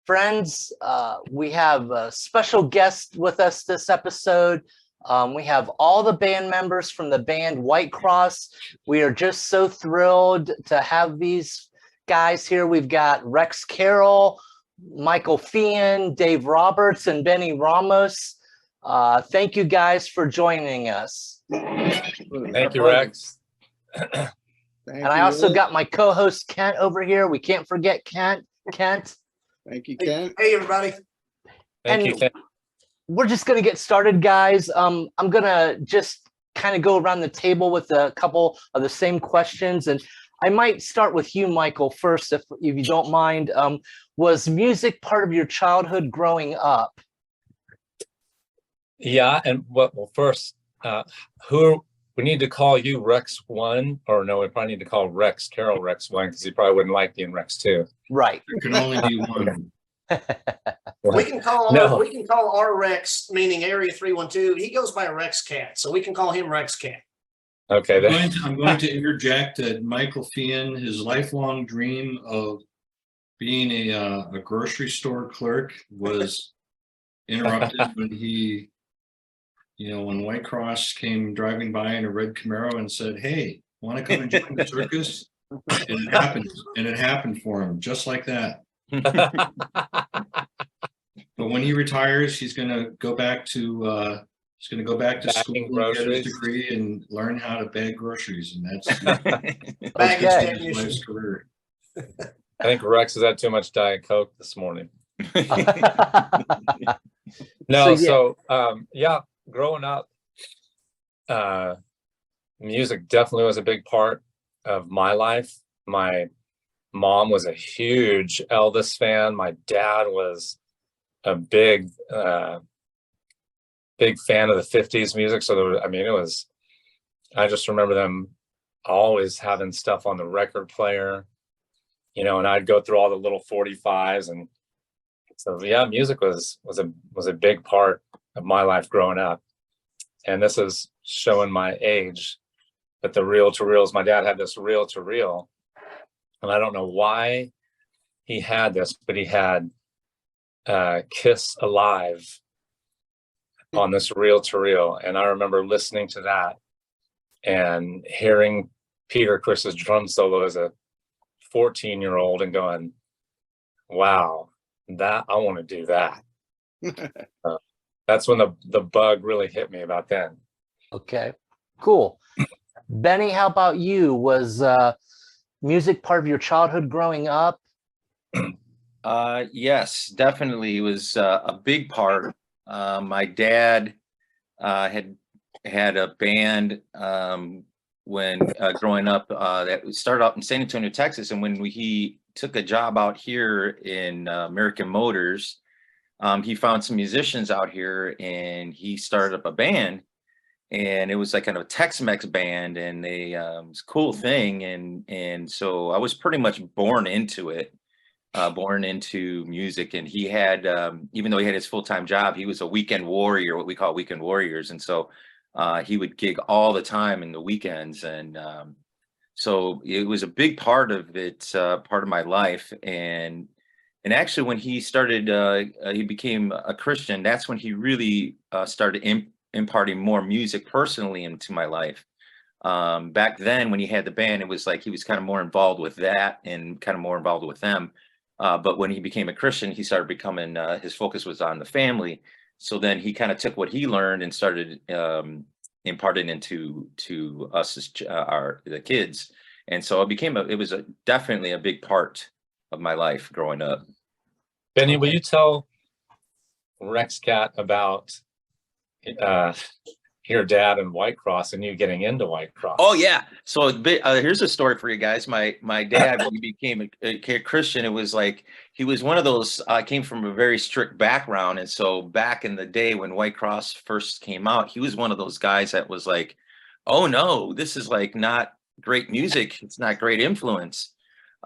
Friends, we have a special guest with us this episode. We have all the band members from the band Whitecross. We are just so thrilled to have these guys here. We've got Rex Carroll, Michael Feighan, Dave Roberts, and Benny Ramos. Thank you guys for joining us. Thank you, Rex. And I also got my co-host Kent over here. We can't forget Kent. Thank you, Kent. Hey, everybody. Thank you, Kent. We're just going to get started, guys. I'm going to just kind of go around the table with a couple of the same questions. And I might start with you, Michael, first, if you don't mind. Was music part of your childhood growing up? Yeah, and well, first, we need to call you Rex 1, or no, we probably need to call Rex Carroll Rex 1, because he probably wouldn't like being Rex 2. Right. There can only be one. We can call our Rex, meaning Area 312. He goes by Rex Cat, so we can call him Rex Cat. Okay. I'm going to interject that Michael Feighan, his lifelong dream of being a grocery store clerk was interrupted when he, when Whitecross came driving by in a red Camaro and said, "Hey, want to come and join the circus?" And it happened for him, just like that. But when he retires, he's going to go back to school and get his degree and learn how to bag groceries, and that's his life's career. I think Rex has had too much Diet Coke this morning. Growing up, music definitely was a big part of my life. My mom was a huge Elvis fan. My dad was a big fan of the 50s music. So I just remember them always having stuff on the record player, and I'd go through all the little 45s. And so, yeah, music was a big part of my life growing up. And this is showing my age, but the reel-to-reels, my dad had this reel-to-reel, and I don't know why he had this, but he had Kiss Alive on this reel-to-reel. And I remember listening to that and hearing Peter Criss's drum solo as a 14-year-old and going, wow, that I want to do that. That's when the bug really hit me about then. Okay, cool. Benny, how about you? Was music part of your childhood growing up? Yes, definitely. It was a big part. My dad had a band when growing up that started out in San Antonio, Texas. And when he took a job out here in American Motors, he found some musicians out here and he started up a band, and it was like kind of a Tex-Mex band, and it was a cool thing. And so I was pretty much born into it, born into music. And he had, even though he had his full-time job, he was a weekend warrior, what we call weekend warriors. And so he would gig all the time in the weekends. And so it was a big part of it, part of my life. And actually, when he started, he became a Christian. That's when he really started imparting more music personally into my life. Back then, when he had the band, it was like he was kind of more involved with that and kind of more involved with them. But when he became a Christian, he started becoming, his focus was on the family. So then he kind of took what he learned and started imparting into us as the kids. And so it was definitely a big part of my life growing up. Benny, will you tell Rex Cat about your dad and Whitecross and you getting into Whitecross? Oh yeah. So here's a story for you guys. My dad, when he became a Christian, it was like he was one of those. Came from a very strict background, and so back in the day when Whitecross first came out, he was one of those guys that was like, "Oh no, this is like not great music. It's not great influence."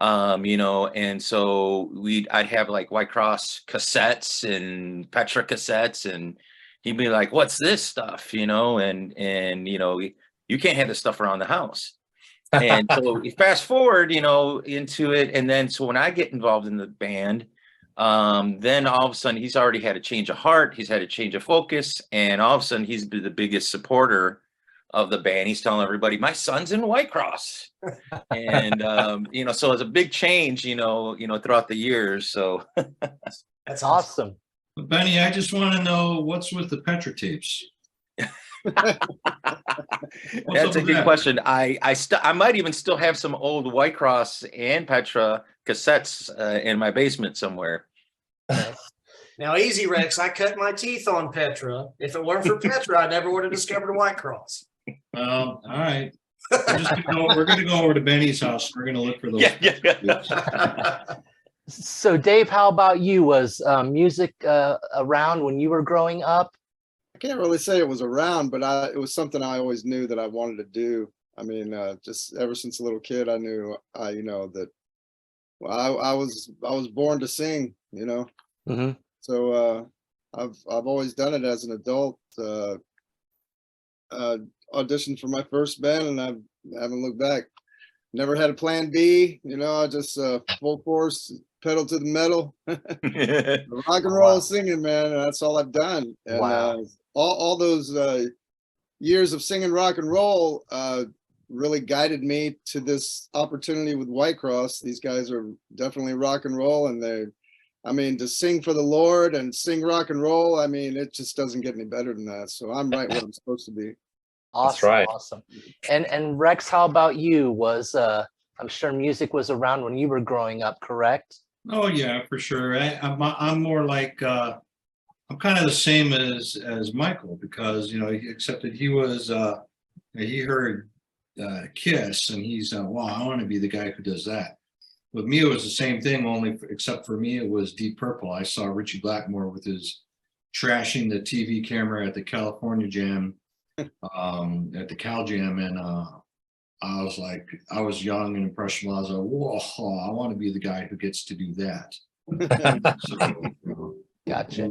And so I'd have like Whitecross cassettes and Petra cassettes, and he'd be like, "What's this stuff?" And you can't have this stuff around the house. And so we fast forward, into it. And then, so when I get involved in the band, Then all of a sudden he's already had a change of heart. He's had a change of focus. And all of a sudden he's been the biggest supporter of the band. He's telling everybody, my son's in Whitecross. And, so it's a big change, throughout the years. So That's awesome. Benny, I just want to know what's with the Petra tapes. That's a good question. I might even still have some old Whitecross and Petra cassettes in my basement somewhere. Now, easy, Rex. I cut my teeth on Petra. If it weren't for Petra, I never would have discovered Whitecross. All right. We're going to go over to Benny's house. We're going to look for those. Yeah. So, Dave, how about you? Was music around when you were growing up? I can't really say it was around, but it was something I always knew that I wanted to do. I mean, just ever since a little kid, I knew, that I was born to sing, Mm-hmm. So I've always done it as an adult. Auditioned for my first band, and I haven't looked back. Never had a plan B, I just full force, pedal to the metal, rock and roll singing, man. That's all I've done. And all those years of singing rock and roll really guided me to this opportunity with Whitecross. These guys are definitely rock and roll, and to sing for the Lord and sing rock and roll, it just doesn't get any better than that. So I'm right where I'm supposed to be. Awesome. That's right. Awesome. And Rex, how about you? I'm sure music was around when you were growing up, correct? Oh yeah, for sure. I'm more like I'm kind of the same as Michael, because except that he was he heard Kiss, and he's wow, I want to be the guy who does that. With me, it was the same thing, except for me, it was Deep Purple. I saw Richie Blackmore with his trashing the TV camera at the California Jam, at the Cal Jam, and I was young and impressionable. I was like, whoa, I want to be the guy who gets to do that. Gotcha.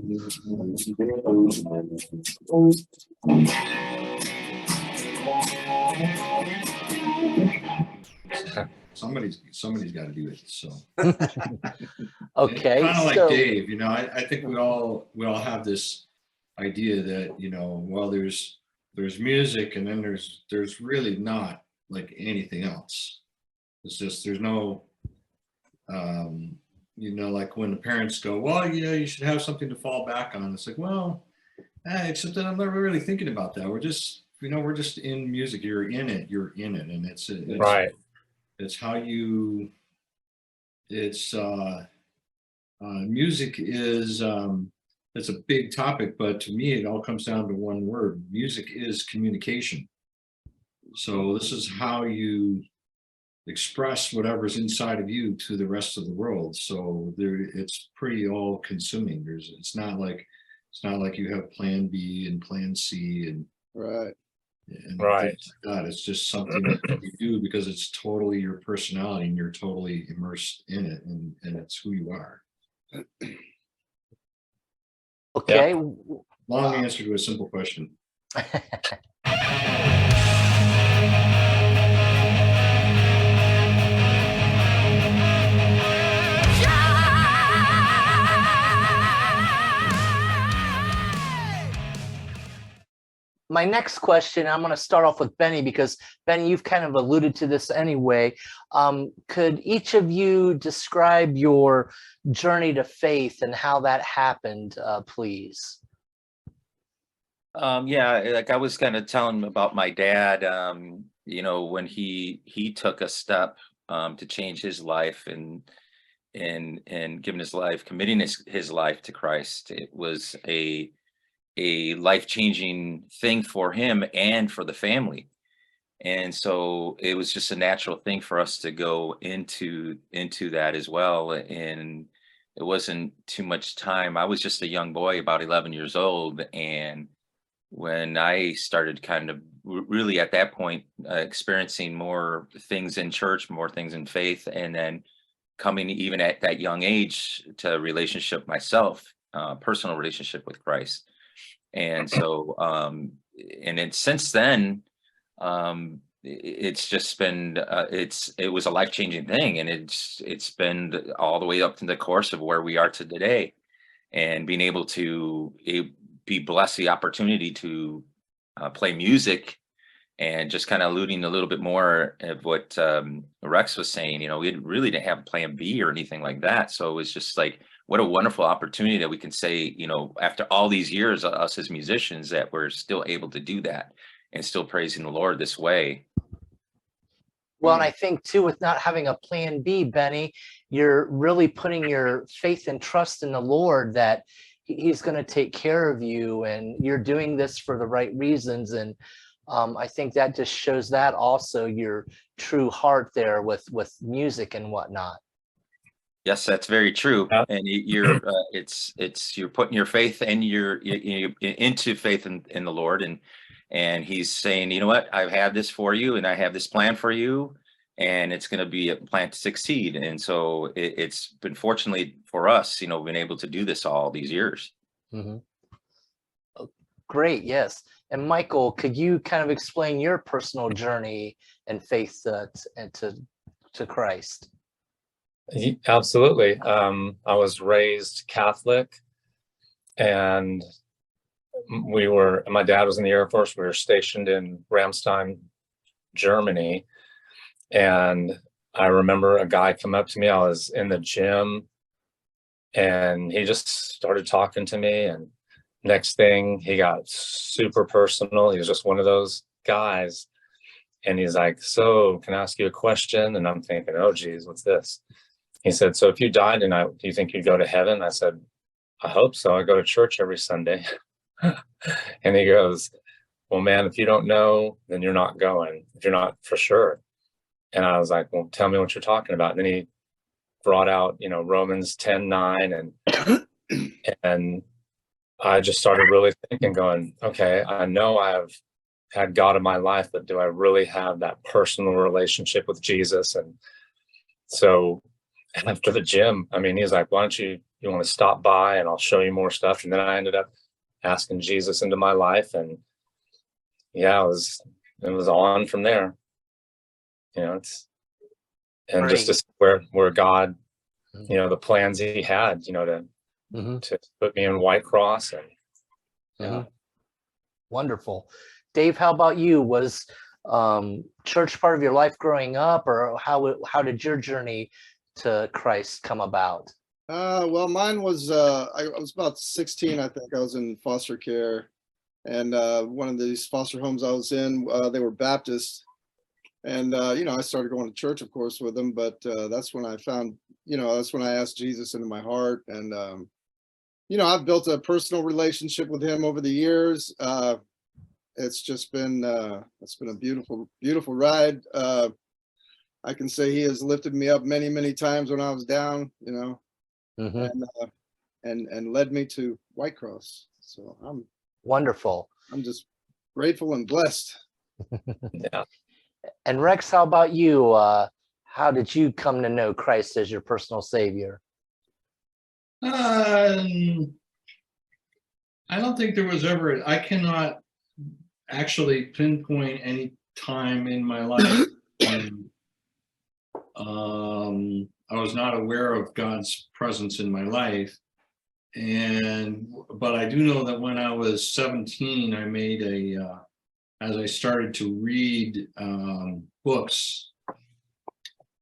Somebody's got to do it. So Okay. Kind of like Dave, I think we all have this idea that well, there's music, and then there's really not like anything else. It's just there's no like when the parents go, well, you should have something to fall back on. It's like, well, except that I'm never really thinking about that. We're just in music. You're in it, and it's Right. It's how you. It's music is it's a big topic, but to me, it all comes down to one word. Music is communication. So this is how you express whatever's inside of you to the rest of the world. So it's pretty all consuming. It's not like you have plan B and plan C and Right. things Right. like that. It's just something that you do because it's totally your personality, and you're totally immersed in it, and it's who you are. Okay. Long answer to a simple question. My next question, I'm going to start off with Benny, because Benny, you've kind of alluded to this anyway. Could each of you describe your journey to faith and how that happened, please? Like I was kind of telling about my dad, when he took a step to change his life and giving his life, committing his life to Christ. It was a life-changing thing for him and for the family. And so it was just a natural thing for us to go into that as well. And it wasn't too much time. I was just a young boy, about 11 years old. And when I started kind of really at that point, experiencing more things in church, more things in faith, and then coming even at that young age to a relationship myself, personal relationship with Christ. And so, and then since then, it's just been it was a life-changing thing, and it's been all the way up to the course of where we are to today, and being able to be blessed the opportunity to play music. And just kind of alluding a little bit more of what Rex was saying, you know, we really didn't have plan B or anything like that. So it was just like, what a wonderful opportunity that we can say, you know, after all these years, us as musicians, that we're still able to do that and still praising the Lord this way. Well, and I think too, with not having a plan B, Benny, you're really putting your faith and trust in the Lord that he's going to take care of you, and you're doing this for the right reasons. And I think that just shows that also your true heart there with music and whatnot. Yes, that's very true. And you're you're putting your faith and you're into faith in the Lord, and he's saying, you know what, I have this for you, and I have this plan for you, and it's going to be a plan to succeed. And so it's been, fortunately for us, you know, been able to do this all these years. Mm-hmm. Great. Yes. And Michael, could you kind of explain your personal journey and faith to Christ? Absolutely. I was raised Catholic, and my dad was in the Air Force. We were stationed in Ramstein, Germany. And I remember a guy come up to me. I was in the gym, and he just started talking to me, and next thing, he got super personal. He was just one of those guys. And he's like, so can I ask you a question? And I'm thinking, oh, geez, what's this? He said, so if you died tonight, do you think you'd go to heaven? I said, I hope so. I go to church every Sunday. And he goes, well, man, if you don't know, then you're not going, if you're not for sure. And I was like, well, tell me what you're talking about. And then he brought out, you know, Romans 10:9, and I just started really thinking, going, okay, I know I've had God in my life, but do I really have that personal relationship with Jesus? And so after the gym, I mean, he's like, why don't you want to stop by and I'll show you more stuff. And then I ended up asking Jesus into my life, and yeah, it was on from there. You know, Great. Just to see where God, you know, the plans he had, you know, to put me in Whitecross. And yeah. Wonderful. Dave, how about you? Was church part of your life growing up, or how did your journey to Christ come about? Well, mine was I was about 16, I think. I was in foster care, and one of these foster homes I was in, they were Baptist, and you know, I started going to church, of course, with them. But that's when I found, you know, that's when I asked Jesus into my heart, and you know, I've built a personal relationship with him over the years. It's just been it's been a beautiful, beautiful ride. I can say he has lifted me up many, many times when I was down, you know, and led me to Whitecross. So I'm wonderful. I'm just grateful and blessed. Yeah. And Rex, how about you? How did you come to know Christ as your personal savior? I don't think there was ever, I cannot actually pinpoint any time in my life when I was not aware of God's presence in my life. But I do know that when I was 17, I made as I started to read books,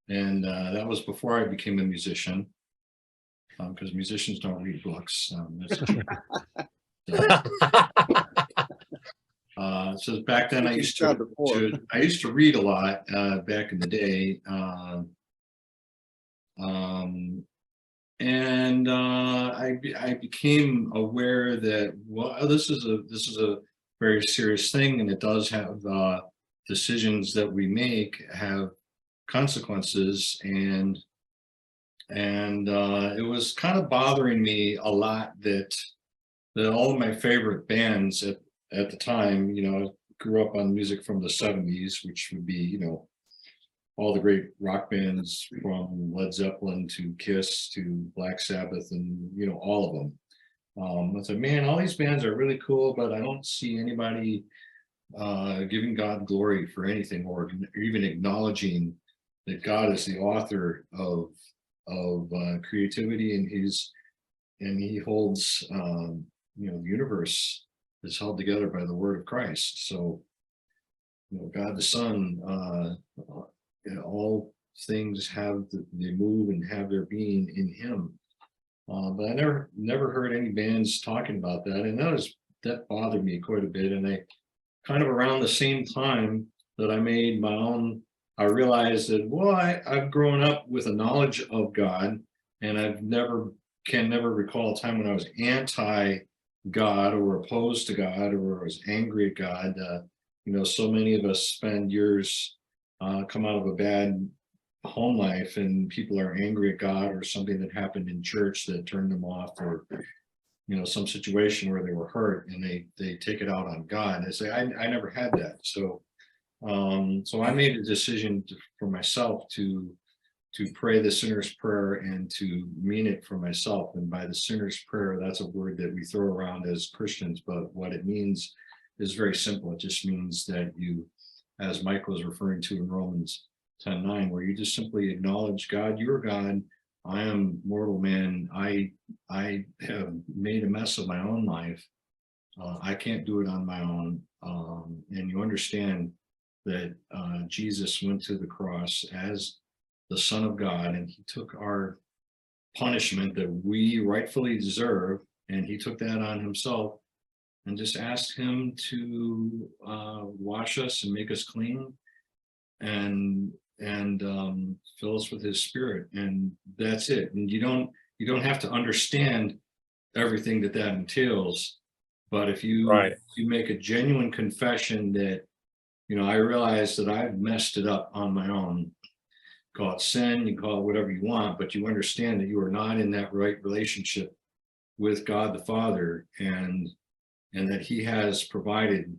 and that was before I became a musician, because musicians don't read books. So back then I used to read a lot back in the day, and I became aware that, well, this is a very serious thing, and it does have decisions that we make have consequences, and it was kind of bothering me a lot that all of my favorite bands at the time, you know, I grew up on music from the 70s, which would be, you know, all the great rock bands from Led Zeppelin to Kiss to Black Sabbath, and, you know, all of them. I said, man, all these bands are really cool, but I don't see anybody giving God glory for anything, or even acknowledging that God is the author of creativity, and he holds the universe is held together by the word of Christ. So God the Son, all things they move and have their being in him. But I never heard any bands talking about that, and that bothered me quite a bit. And I kind of around the same time that I made my own, I realized that I've grown up with a knowledge of God, and can never recall a time when I was anti-God or opposed to God or was angry at God. So many of us spend years, come out of a bad home life, and people are angry at God or something that happened in church that turned them off, or some situation where they were hurt, and they take it out on God. I say I never had that. So I made a decision for myself to pray the sinner's prayer and to mean it for myself. And by the sinner's prayer, that's a word that we throw around as Christians, but what it means is very simple. It just means that you, as Mike was referring to in Romans 10:9, where you just simply acknowledge, God, you're God. I am mortal man. I have made a mess of my own life. I can't do it on my own. And you understand that Jesus went to the cross as the Son of God, and he took our punishment that we rightfully deserve, and he took that on himself, and just asked him to wash us and make us clean, and fill us with his Spirit, and that's it. And you don't have to understand everything that entails, but if you make a genuine confession that I realize that I've messed it up on my own. Call it sin, you call it whatever you want, but you understand that you are not in that right relationship with God the Father, and that he has provided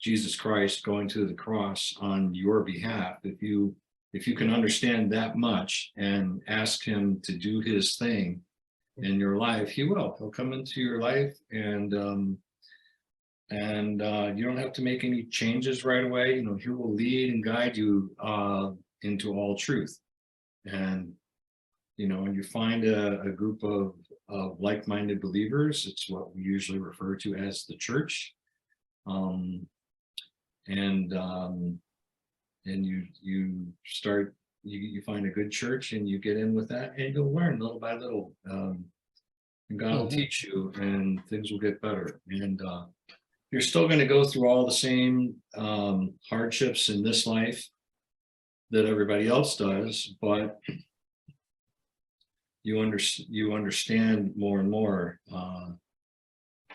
Jesus Christ going to the cross on your behalf. If you can understand that much and ask him to do his thing in your life, he'll come into your life, and you don't have to make any changes right away. He will lead and guide you into all truth. And when you find a group of like-minded believers, it's what we usually refer to as the church. And you find a good church, and you get in with that, and you'll learn little by little. And God will teach you, and things will get better. And you're still going to go through all the same hardships in this life that everybody else does, but you understand more and more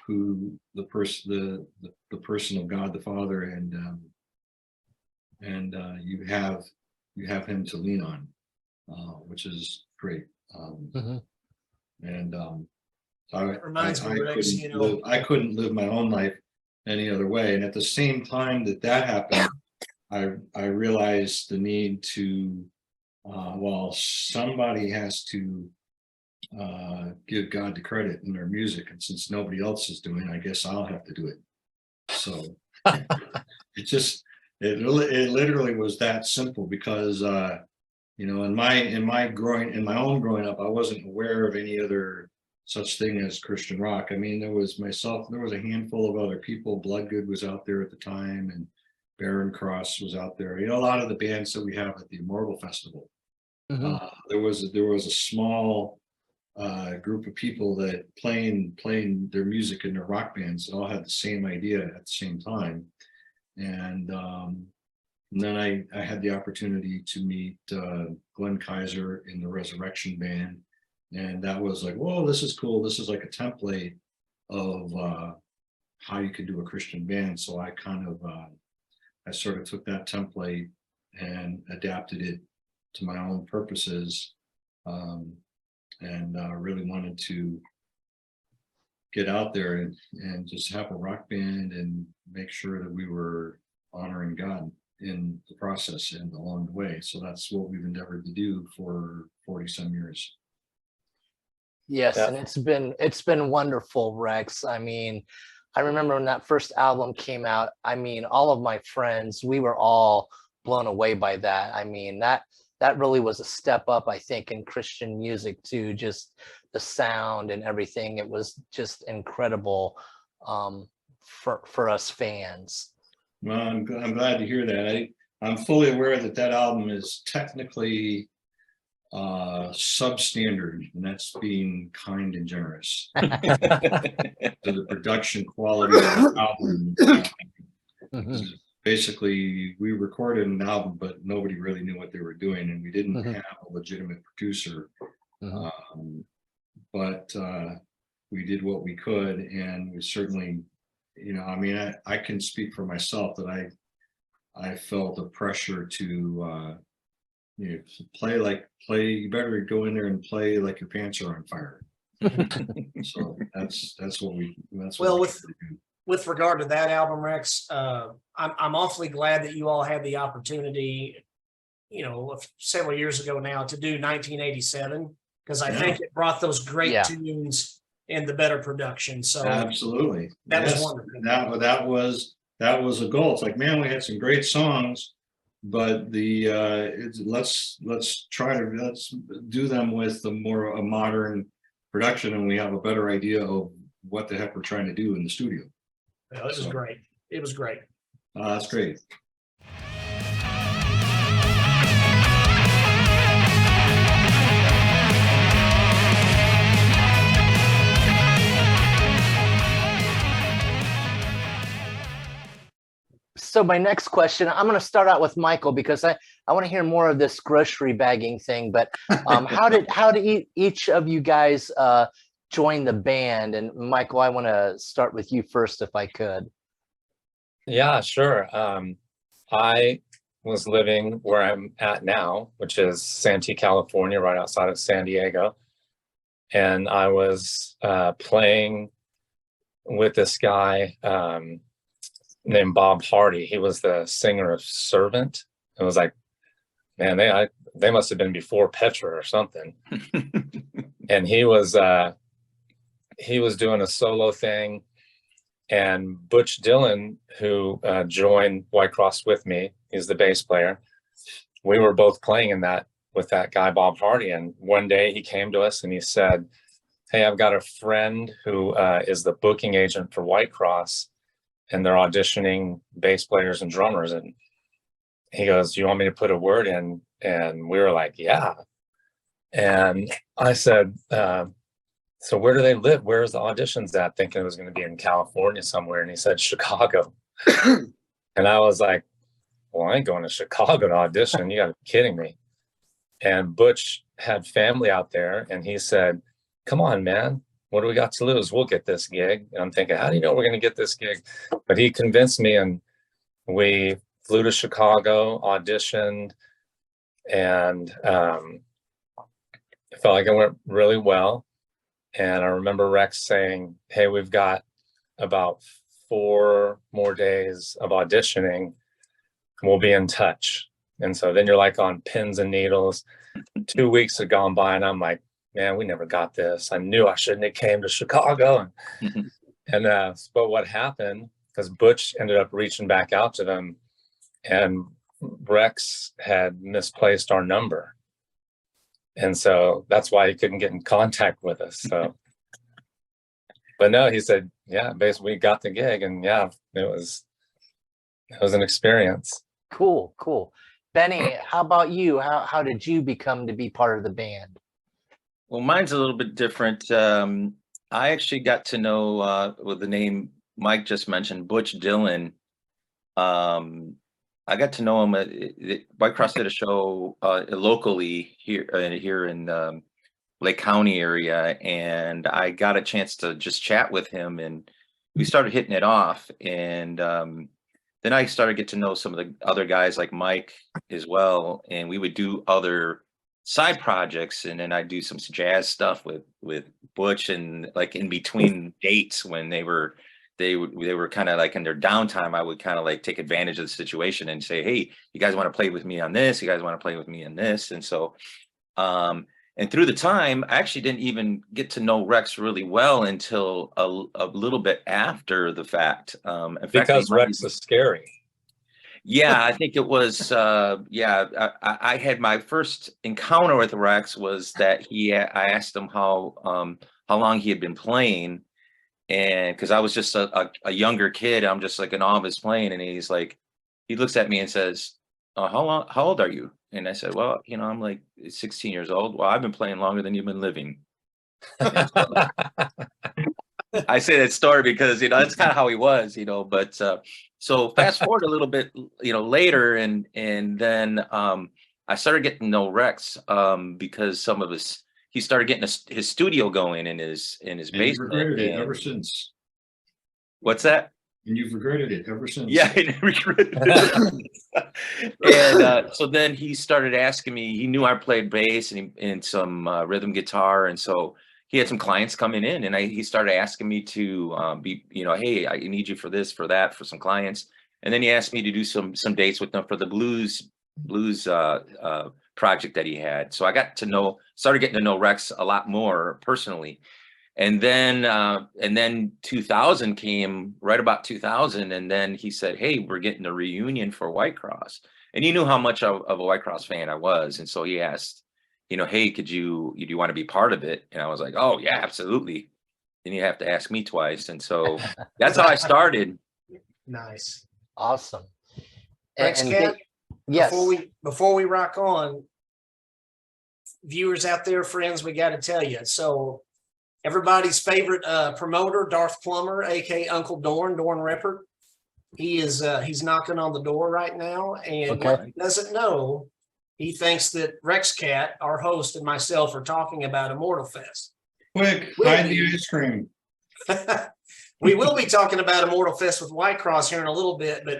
who the person of God the Father, and you have him to lean on, which is great. And I couldn't live my own life any other way. And at the same time that happened, I realized the need to, somebody has to give God the credit in their music, and since nobody else is doing it, I guess I'll have to do it. So it literally was that simple, because in my own growing up, I wasn't aware of any other such thing as Christian rock. I mean, there was myself, there was a handful of other people. Bloodgood was out there at the time, and Barren Cross was out there. A lot of the bands that we have at the Immortal Festival. There was a small group of people that playing their music in their rock bands that all had the same idea at the same time. And then I had the opportunity to meet Glenn Kaiser in the Resurrection Band. And that was like, whoa, this is cool. This is like a template of how you could do a Christian band. So I I sort of took that template and adapted it to my own purposes, and really wanted to get out there and just have a rock band and make sure that we were honoring God in the process and along the way. So that's what we've endeavored to do for 40 some years. Yes, and it's been wonderful, Rex. I mean, I remember when that first album came out, I mean, all of my friends, we were all blown away by that. I mean, that really was a step up, I think, in Christian music too, just the sound and everything. It was just incredible for us fans. Well, I'm glad to hear that. I'm fully aware that that album is technically substandard, and that's being kind and generous. So the production quality of the album, basically, we recorded an album, but nobody really knew what they were doing, and we didn't have a legitimate producer. But we did what we could, and we certainly, you know, I mean, I can speak for myself that I felt the pressure to you know, play. You better go in there and play like your pants are on fire. So that's what we. Well, with regard to that album, Rex, I'm awfully glad that you all had the opportunity, you know, several years ago now, to do 1987, because I think it brought those great tunes and the better production. So absolutely, that was wonderful. That was a goal. It's like, man, we had some great songs, but let's do them with a modern production, and we have a better idea of what the heck we're trying to do in the studio. Well, it was great. It was great. That's great. So my next question, I'm going to start out with Michael, because I want to hear more of this grocery bagging thing. But how did each of you guys join the band? And Michael, I want to start with you first, if I could. Yeah, sure. I was living where I'm at now, which is Santee, California, right outside of San Diego. And I was playing with this guy named Bob Hardy. He was the singer of Servant. It was like, man, they must have been before Petra or something. And he was doing a solo thing. And Butch Dillon, who joined Whitecross with me, he's the bass player. We were both playing in that with that guy, Bob Hardy. And one day he came to us and he said, hey, I've got a friend who is the booking agent for Whitecross, and they're auditioning bass players and drummers. And he goes, do you want me to put a word in? And we were like, yeah. And I said, so where do they live? Where's the auditions at? Thinking it was going to be in California somewhere. And he said, Chicago. And I was like, well, I ain't going to Chicago to audition. You got to be kidding me. And Butch had family out there. And he said, come on, man. What do we got to lose? We'll get this gig. And I'm thinking, how do you know we're going to get this gig? But he convinced me, and we flew to Chicago, auditioned, and it felt like it went really well. And I remember Rex saying, hey, we've got about 4 more days of auditioning. We'll be in touch. And so then you're like on pins and needles. 2 weeks had gone by, and I'm like, man, we never got this. I knew I shouldn't have came to Chicago. But what happened, because Butch ended up reaching back out to them, and Rex had misplaced our number. And so that's why he couldn't get in contact with us. So, but no, he said, yeah, basically we got the gig, and yeah, it was an experience. Cool. Benny, how about you? How did you become to be part of the band? Well, mine's a little bit different. I actually got to know, with the name Mike just mentioned, Butch Dillon. I got to know him at Whitecross did a show locally here in Lake County area, and I got a chance to just chat with him, and we started hitting it off. And then I started to get to know some of the other guys like Mike as well, and we would do other side projects, and then I do some jazz stuff with Butch, and like in between dates when they were kind of like in their downtime, I would kind of like take advantage of the situation and say, hey, you guys want to play with me on this? You guys want to play with me on this? And so, and And through the time, I actually didn't even get to know Rex really well until a little bit after the fact. In fact, Because Rex is scary. yeah, I think it was. I had my first encounter with Rex was that I asked him how long he had been playing, and because I was just a younger kid, I'm just like in awe of his playing, and he's like, he looks at me and says, how old are you? And I said, well, I'm like 16 years old. Well, I've been playing longer than you've been living. I say that story because, that's kind of how he was, but, so fast forward a little bit, later and then, I started getting to know Rex, because he started getting his studio going in his And you've basement. regretted it ever since. What's that? And you've regretted it ever since. Yeah, I regretted it. And so then he started asking me. He knew I played bass and some rhythm guitar, and so he had some clients coming in, and he started asking me to be, hey, I need you for this, for that, for some clients. And then he asked me to do some dates with them for the blues project that he had. So I started getting to know Rex a lot more personally. And then 2000 came, right about 2000, and then he said, hey, we're getting a reunion for Whitecross. And he knew how much of a Whitecross fan I was. And so he asked, hey, do you want to be part of it? And I was like, oh yeah, absolutely. Then you have to ask me twice. And so that's how I started. Nice. Awesome. Rex Cat, yes. Before we rock on, viewers out there, friends, we got to tell you. So everybody's favorite promoter, Darthplumber, aka Uncle Dorn Reppert. He's knocking on the door right now, and what he doesn't know, he thinks that Rex Cat, our host, and myself are talking about Immortal Fest. Quick, hide the ice cream. We will be talking about Immortal Fest with Whitecross here in a little bit, but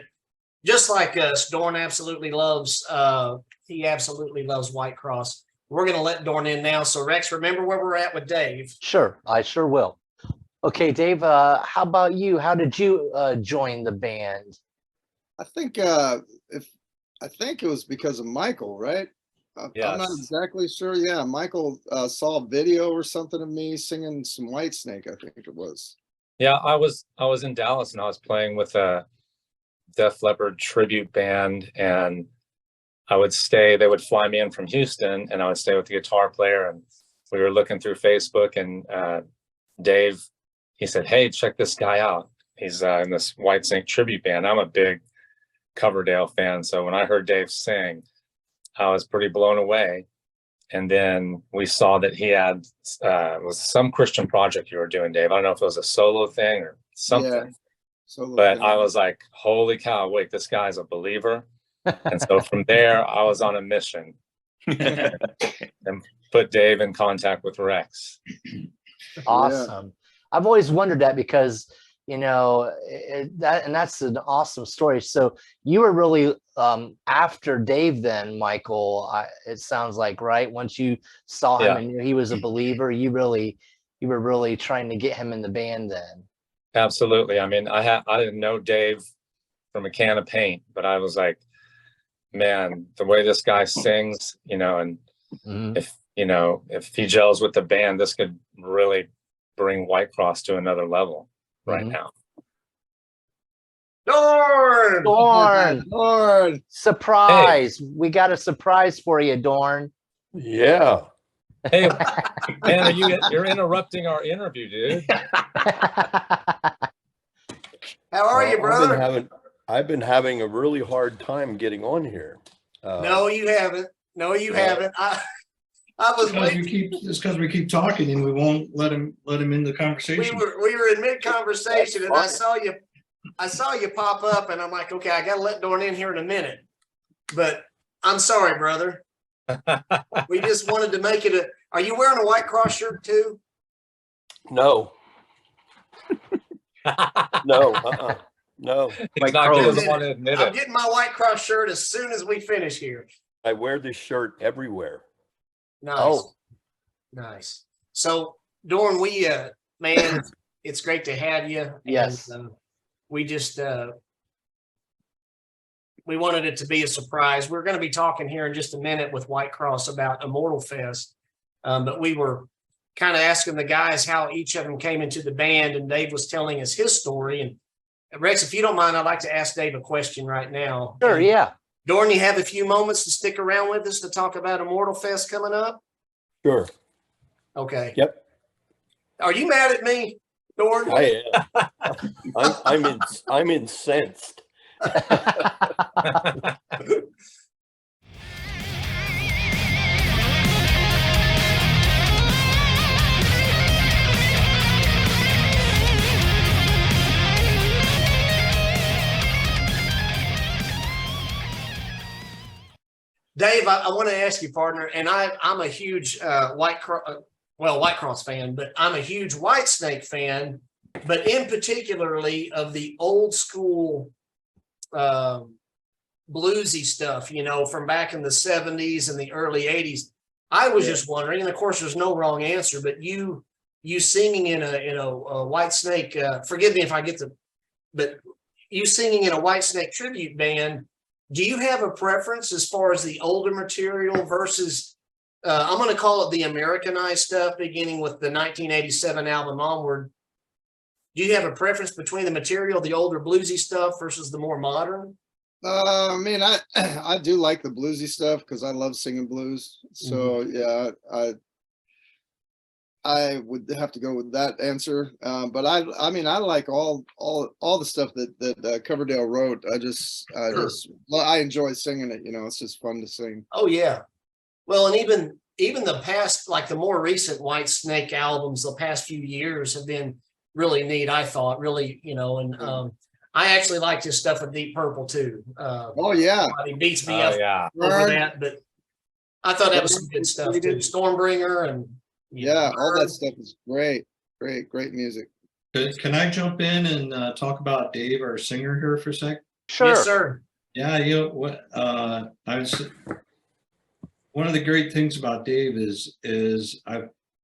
just like us, Dorn absolutely loves Whitecross. We're going to let Dorn in now. So Rex, remember where we're at with Dave. Sure, I sure will. Okay, Dave, how about you? How did you join the band? I think it was because of Michael, right? I'm not exactly sure. Yeah, Michael saw a video or something of me singing some Whitesnake, I think it was. Yeah, I was in Dallas and I was playing with a Def Leppard tribute band, and they would fly me in from Houston, and I would stay with the guitar player, and we were looking through Facebook, and Dave, he said, hey, check this guy out. He's in this Whitesnake tribute band. I'm a big Coverdale fan, so when I heard Dave sing, I was pretty blown away. And then we saw that he had was some Christian project you were doing, Dave. I don't know if it was a solo thing or something. Yeah, but thing. I was like, holy cow, wait, this guy's a believer. And so from there, I was on a mission and put Dave in contact with Rex. Awesome. Yeah. I've always wondered that because, that's an awesome story. So you were really after Dave then, Michael, it sounds like, right? Once you saw him and knew he was a believer, you were really trying to get him in the band then. Absolutely. I mean, I didn't know Dave from a can of paint, but I was like, man, the way this guy sings, and if he gels with the band, this could really bring Whitecross to another level right now. Dorn! Surprise! Hey. We got a surprise for you, Dorn. Yeah. Hey, man, you're interrupting our interview, dude. How are you, brother? I've been having a really hard time getting on here. No, you haven't. Haven't. I was because we keep talking and we won't let him in the conversation. We were in mid conversation and I saw you pop up and I'm like, okay, I gotta let Dorn in here in a minute. But I'm sorry, brother. We just wanted to make it are you wearing a Whitecross shirt too? No. No. No. I'm getting my Whitecross shirt as soon as we finish here. I wear this shirt everywhere. Nice. Oh. Nice. So Dorn, man, it's great to have you. Yes. And, we just we wanted it to be a surprise. We're going to be talking here in just a minute with Whitecross about Immortal Fest. But we were kind of asking the guys how each of them came into the band, and Dave was telling us his story. And Rex, if you don't mind, I'd like to ask Dave a question right now. Sure, yeah. Dorn, you have a few moments to stick around with us to talk about Immortal Fest coming up? Sure. Okay. Yep. Are you mad at me, Dorn? I am. I'm incensed. Dave, I want to ask you, partner, and I'm a huge Whitecross fan, but I'm a huge Whitesnake fan, but in particularly of the old school bluesy stuff, you know, from back in the 70s and the early 80s. I was just wondering, and of course there's no wrong answer, but you singing in a Whitesnake, forgive me if I get but you singing in a Whitesnake tribute band, do you have a preference as far as the older material versus, I'm going to call it the Americanized stuff, beginning with the 1987 album onward? Do you have a preference between the material, the older bluesy stuff versus the more modern? I mean, I do like the bluesy stuff because I love singing blues. So yeah, I would have to go with that answer. But I mean, I like all the stuff that Coverdale wrote. I enjoy singing it. You know, it's just fun to sing. Oh yeah. Well, and even the past, like the more recent Whitesnake albums, the past few years have been really neat. I thought really, you know, and I actually liked his stuff with Deep Purple too. Oh yeah, he beats me up over that, but I thought that was some good stuff too. Stormbringer and all that stuff is great music. Can I jump in and talk about Dave, our singer, here for a sec? Sure. Yes, sir. Yeah, you know what? One of the great things about Dave is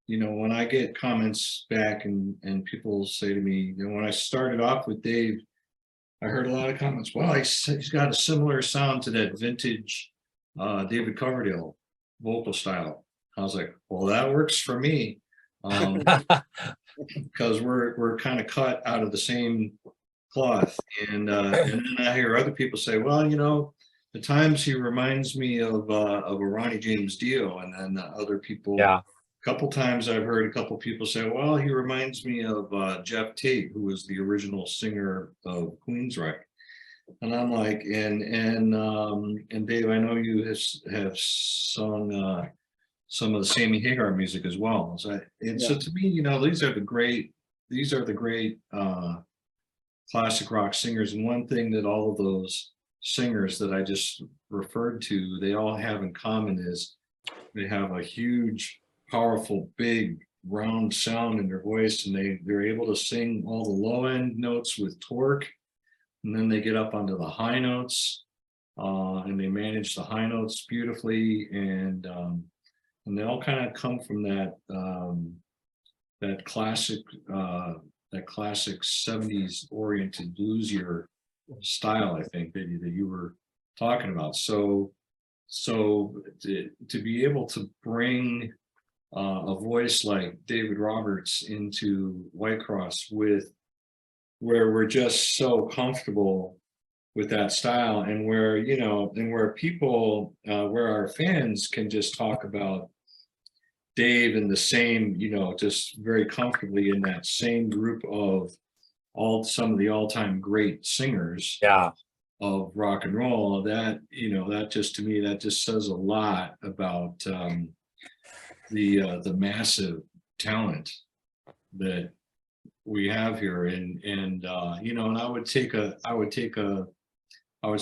you know, when I get comments back and people say to me, you know, when I started off with Dave, I heard a lot of comments. Well, he's got a similar sound to that vintage David Coverdale vocal style. I was like, well, that works for me, because we're kind of cut out of the same cloth. And then I hear other people say, well, you know, at times he reminds me of a Ronnie James Dio, and then other people. Yeah. A couple times I've heard a couple people say, well, he reminds me of Jeff Tate, who was the original singer of Queensryche. And I'm like, and Dave, I know you have sung some of the Sammy Hagar music as well. So to me, you know, these are the great classic rock singers. And one thing that all of those singers that I just referred to, they all have in common is they have a huge, powerful, big, round sound in their voice, and they're able to sing all the low end notes with torque, and then they get up onto the high notes, and they manage the high notes beautifully, and they all kind of come from that classic 70s oriented bluesier style, I think, that you were talking about. So to be able to bring a voice like David Roberts into Whitecross where we're just so comfortable with that style, and where, you know, and where people, where our fans can just talk about Dave in the same, you know, just very comfortably in that same group of some of the all-time great singers of rock and roll. That, you know, that just, to me, that just says a lot about the massive talent that we have here. And you know, and I would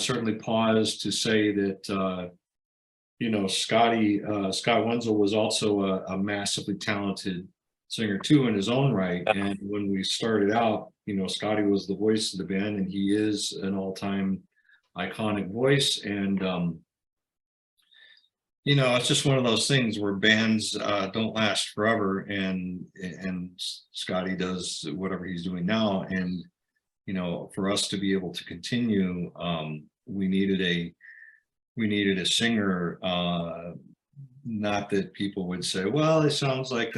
certainly pause to say that you know, Scott Wenzel was also a massively talented singer too in his own right. And when we started out, you know, Scotty was the voice of the band, and he is an all-time iconic voice. And you know, it's just one of those things where bands don't last forever, and Scotty does whatever he's doing now. And you know, for us to be able to continue, we needed a singer not that people would say, well, it sounds like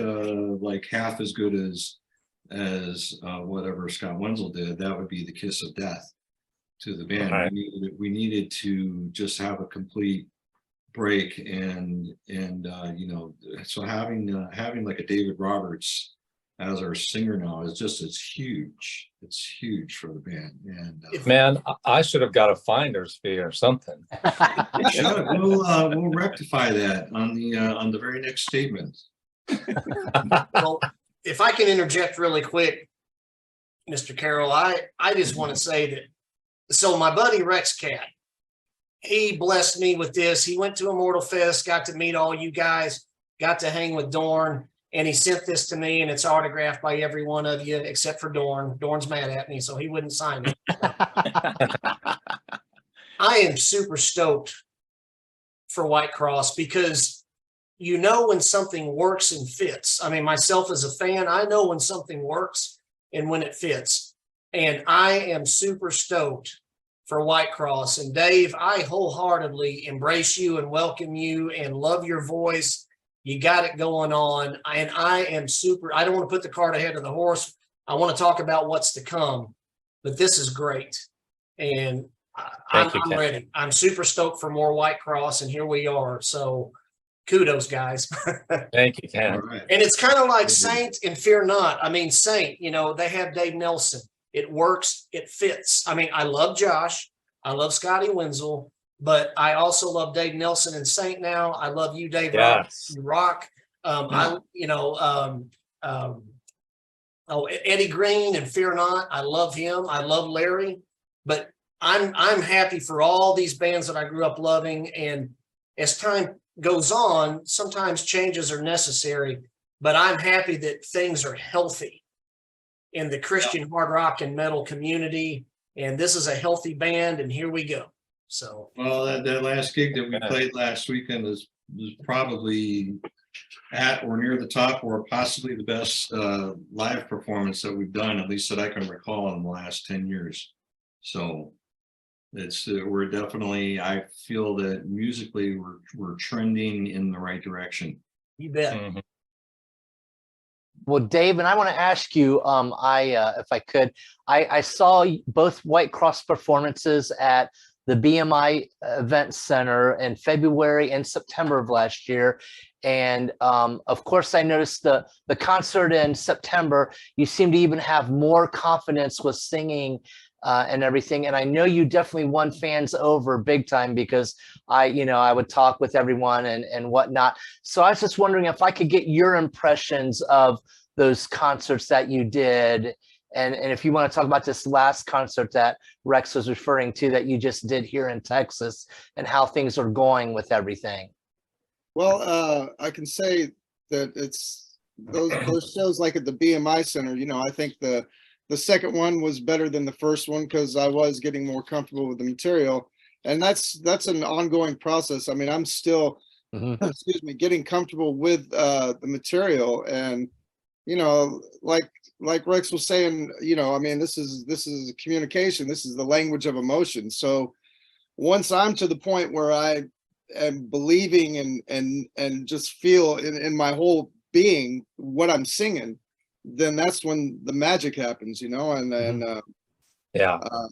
half as good as whatever Scott Wenzel did. That would be the kiss of death to the band. Right. We needed to just have a complete break, and so having like a David Roberts as our singer now it's huge. It's huge for the band. And Man, I should have got a finder's fee or something. we'll rectify that on the very next statement. Well, if I can interject really quick, Mr. Carroll, I just want to say that, so my buddy Rex Cat, he blessed me with this. He went to Immortal Fest, got to meet all you guys, got to hang with Dorn, and he sent this to me, and it's autographed by every one of you except for Dorn. Dorn's mad at me, so he wouldn't sign it. I am super stoked for Whitecross because you know when something works and fits. I mean, myself as a fan, I know when something works and when it fits. And I am super stoked for Whitecross. And Dave, I wholeheartedly embrace you and welcome you and love your voice. You got it going on. And I am super, I don't want to put the cart ahead of the horse. I want to talk about what's to come, but this is great. And I'm ready. I'm super stoked for more Whitecross, and here we are. So kudos, guys. Thank you, Ken. Right. And it's kind of like Saint and Fear Not. I mean, Saint, they have Dave Nelson. It works. It fits. I mean, I love Josh. I love Scotty Wenzel, but I also love Dave Nelson and Saint now. I love you, Dave. Yes. You rock. Eddie Green and Fear Not. I love him. I love Larry, but I'm happy for all these bands that I grew up loving. And as time goes on, sometimes changes are necessary, but I'm happy that things are healthy in the Christian hard rock and metal community. And this is a healthy band, and here we go. So, well, that last gig that we played last weekend was probably at or near the top, or possibly the best live performance that we've done, at least that I can recall in the last 10 years. So we're definitely, I feel that musically we're trending in the right direction. you bet. Mhm. Well, Dave, and I want to ask you, if I could, I saw both Whitecross performances at the BMI Event Center in February and September of last year. And of course, I noticed the concert in September, you seem to even have more confidence with singing and everything. And I know you definitely won fans over big time, because I would talk with everyone and whatnot. So I was just wondering if I could get your impressions of those concerts that you did. And if you want to talk about this last concert that Rex was referring to that you just did here in Texas, and how things are going with everything. Well, I can say that it's those shows like at the BMI Center, I think the second one was better than the first one, because I was getting more comfortable with the material. And that's an ongoing process. I mean, I'm still, getting comfortable with the material. And, like Rex was saying, I mean, this is communication. This is the language of emotion. So once I'm to the point where I am believing and just feel in my whole being what I'm singing, then that's when the magic happens,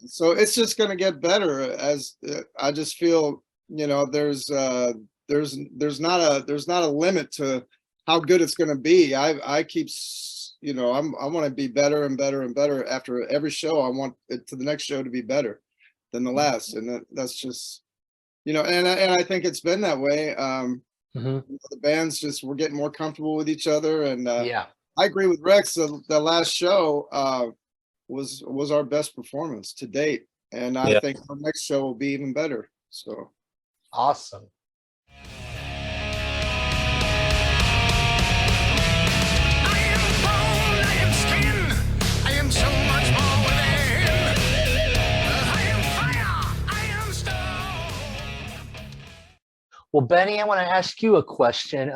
so it's just going to get better as I just feel, there's not a limit to how good it's going to be. I keep, I want to be better and better and better after every show. I want it to the next show to be better than the last. And that's just, and I think it's been that way. The bands we're getting more comfortable with each other. And I agree with Rex. The last show was our best performance to date, and I think our next show will be even better. So awesome. Well, Benny, I want to ask you a question.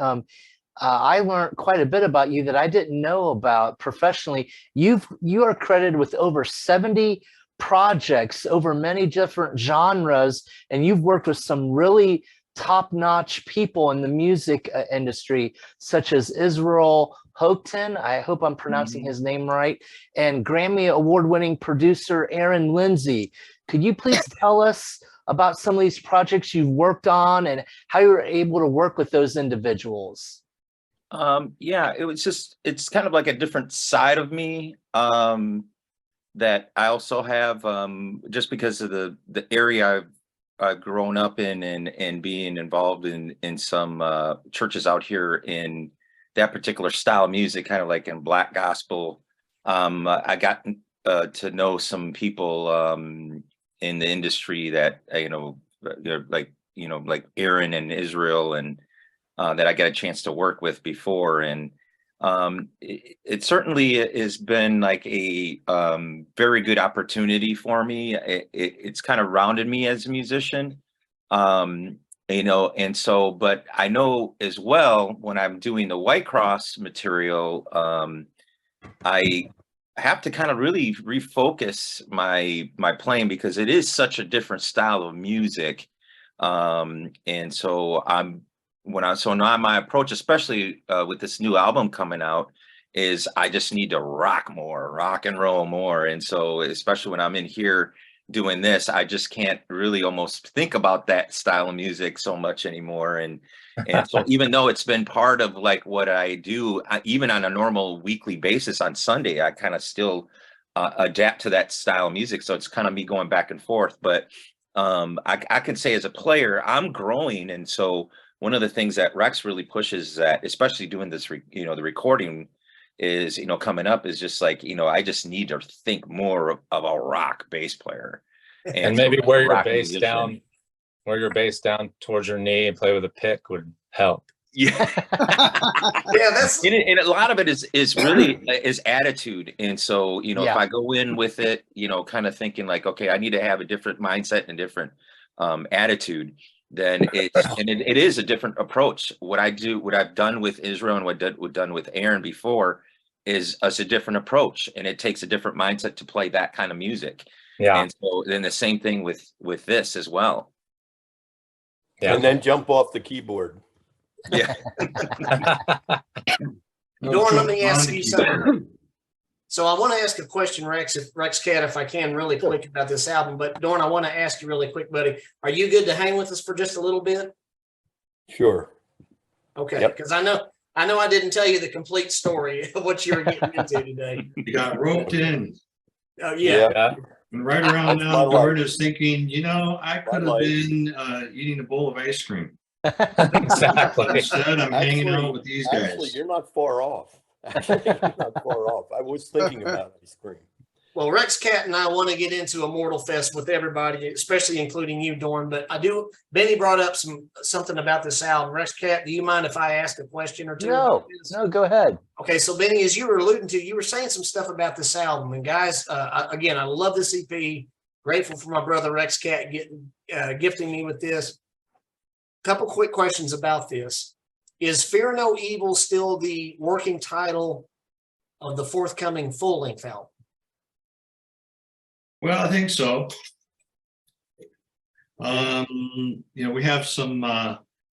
I learned quite a bit about you that I didn't know about professionally. You are credited with over 70 projects over many different genres, and you've worked with some really top-notch people in the music industry, such as Israel Houghton, I hope I'm pronouncing his name right, and Grammy award-winning producer Aaron Lindsay. Could you please tell us about some of these projects you've worked on and how you were able to work with those individuals? Yeah, it's kind of like a different side of me that I also have, just because of the area I've grown up in and being involved in some churches out here in that particular style of music, kind of like in Black gospel. I got to know some people in the industry that they're like Aaron and Israel, and that I got a chance to work with before, and it certainly has been like a very good opportunity for me. It's kind of rounded me as a musician, and so, but I know as well when I'm doing the Whitecross material, I have to kind of really refocus my playing, because it is such a different style of music, and so now my approach, especially with this new album coming out, is I just need to rock and roll more. And so especially when I'm in here doing this, I just can't really almost think about that style of music so much anymore. And so even though it's been part of like what I do, even on a normal weekly basis on Sunday, I kind of still adapt to that style of music. So it's kind of me going back and forth. But I can say as a player, I'm growing. And so one of the things that Rex really pushes, that especially doing this, the recording is, coming up, is just like, I just need to think more of a rock bass player. And maybe wear your bass down towards your knee and play with a pick would help. Yeah. Yeah, that's and a lot of it is really is attitude. And so, if I go in with it, kind of thinking like, okay, I need to have a different mindset and a different attitude, then it is a different approach. What I've done with Israel and what we've done with Aaron before is a different approach, and it takes a different mindset to play that kind of music. Yeah. And so then the same thing with this as well. Yeah. And then jump off the keyboard. Yeah. Dorn, let me ask you something. So I want to ask a question, Rex Cat, if I can, really quick about this album. But Dorn, I want to ask you really quick, buddy. Are you good to hang with us for just a little bit? Sure. Okay, because I know I didn't tell you the complete story of what you were getting into today. You got roped in. Oh yeah. Yeah. And right around That's now, my Dorn life. is thinking, I could have been eating a bowl of ice cream. Exactly. Instead, I'm hanging Actually- out with these Actually, guys. you're not far off. Actually, you're not far off. I was thinking about ice cream. Well, Rex Cat and I want to get into Immortal Fest with everybody, especially including you, Dorn. But Benny brought up something about this album. Rex Cat, do you mind if I ask a question or two? No, go ahead. Okay, so Benny, as you were alluding to, you were saying some stuff about this album. And guys, again, I love this EP. Grateful for my brother Rex Cat gifting me with this. Couple quick questions about this. Is Fear No Evil still the working title of the forthcoming full-length album? Well, I think so. We have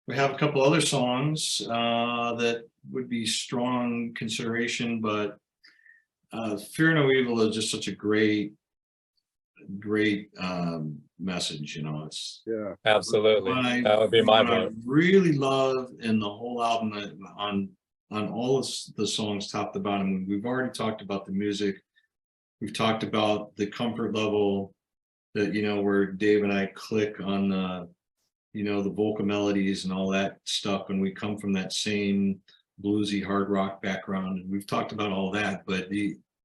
we have a couple other songs that would be strong consideration, but Fear No Evil is just such a great message. It's Absolutely. That would be my what I vote. really love in the whole album on all of the songs top to bottom. We've already talked about the music. We've talked about the comfort level that, where Dave and I click on the vocal melodies and all that stuff. And we come from that same bluesy hard rock background. And we've talked about all that, but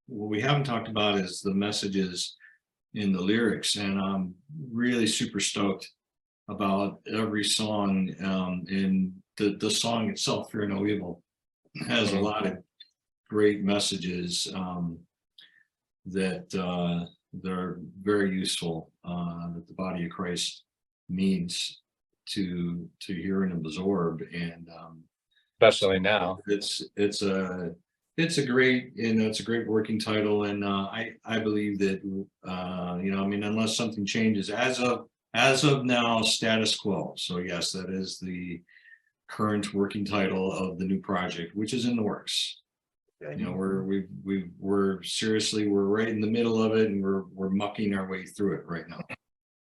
what we haven't talked about is the messages in the lyrics. And I'm really super stoked about every song. And the song itself, Fear No Evil, has a lot of great messages that they're very useful, that the body of Christ needs to hear and absorb. And Especially now. it's a great, it's a great working title. And I believe that unless something changes as of as of now, status quo. So yes, that is the current working title of the new project, which is in the works. You know, we're seriously, we're right in the middle of it, and we're mucking our way through it right now.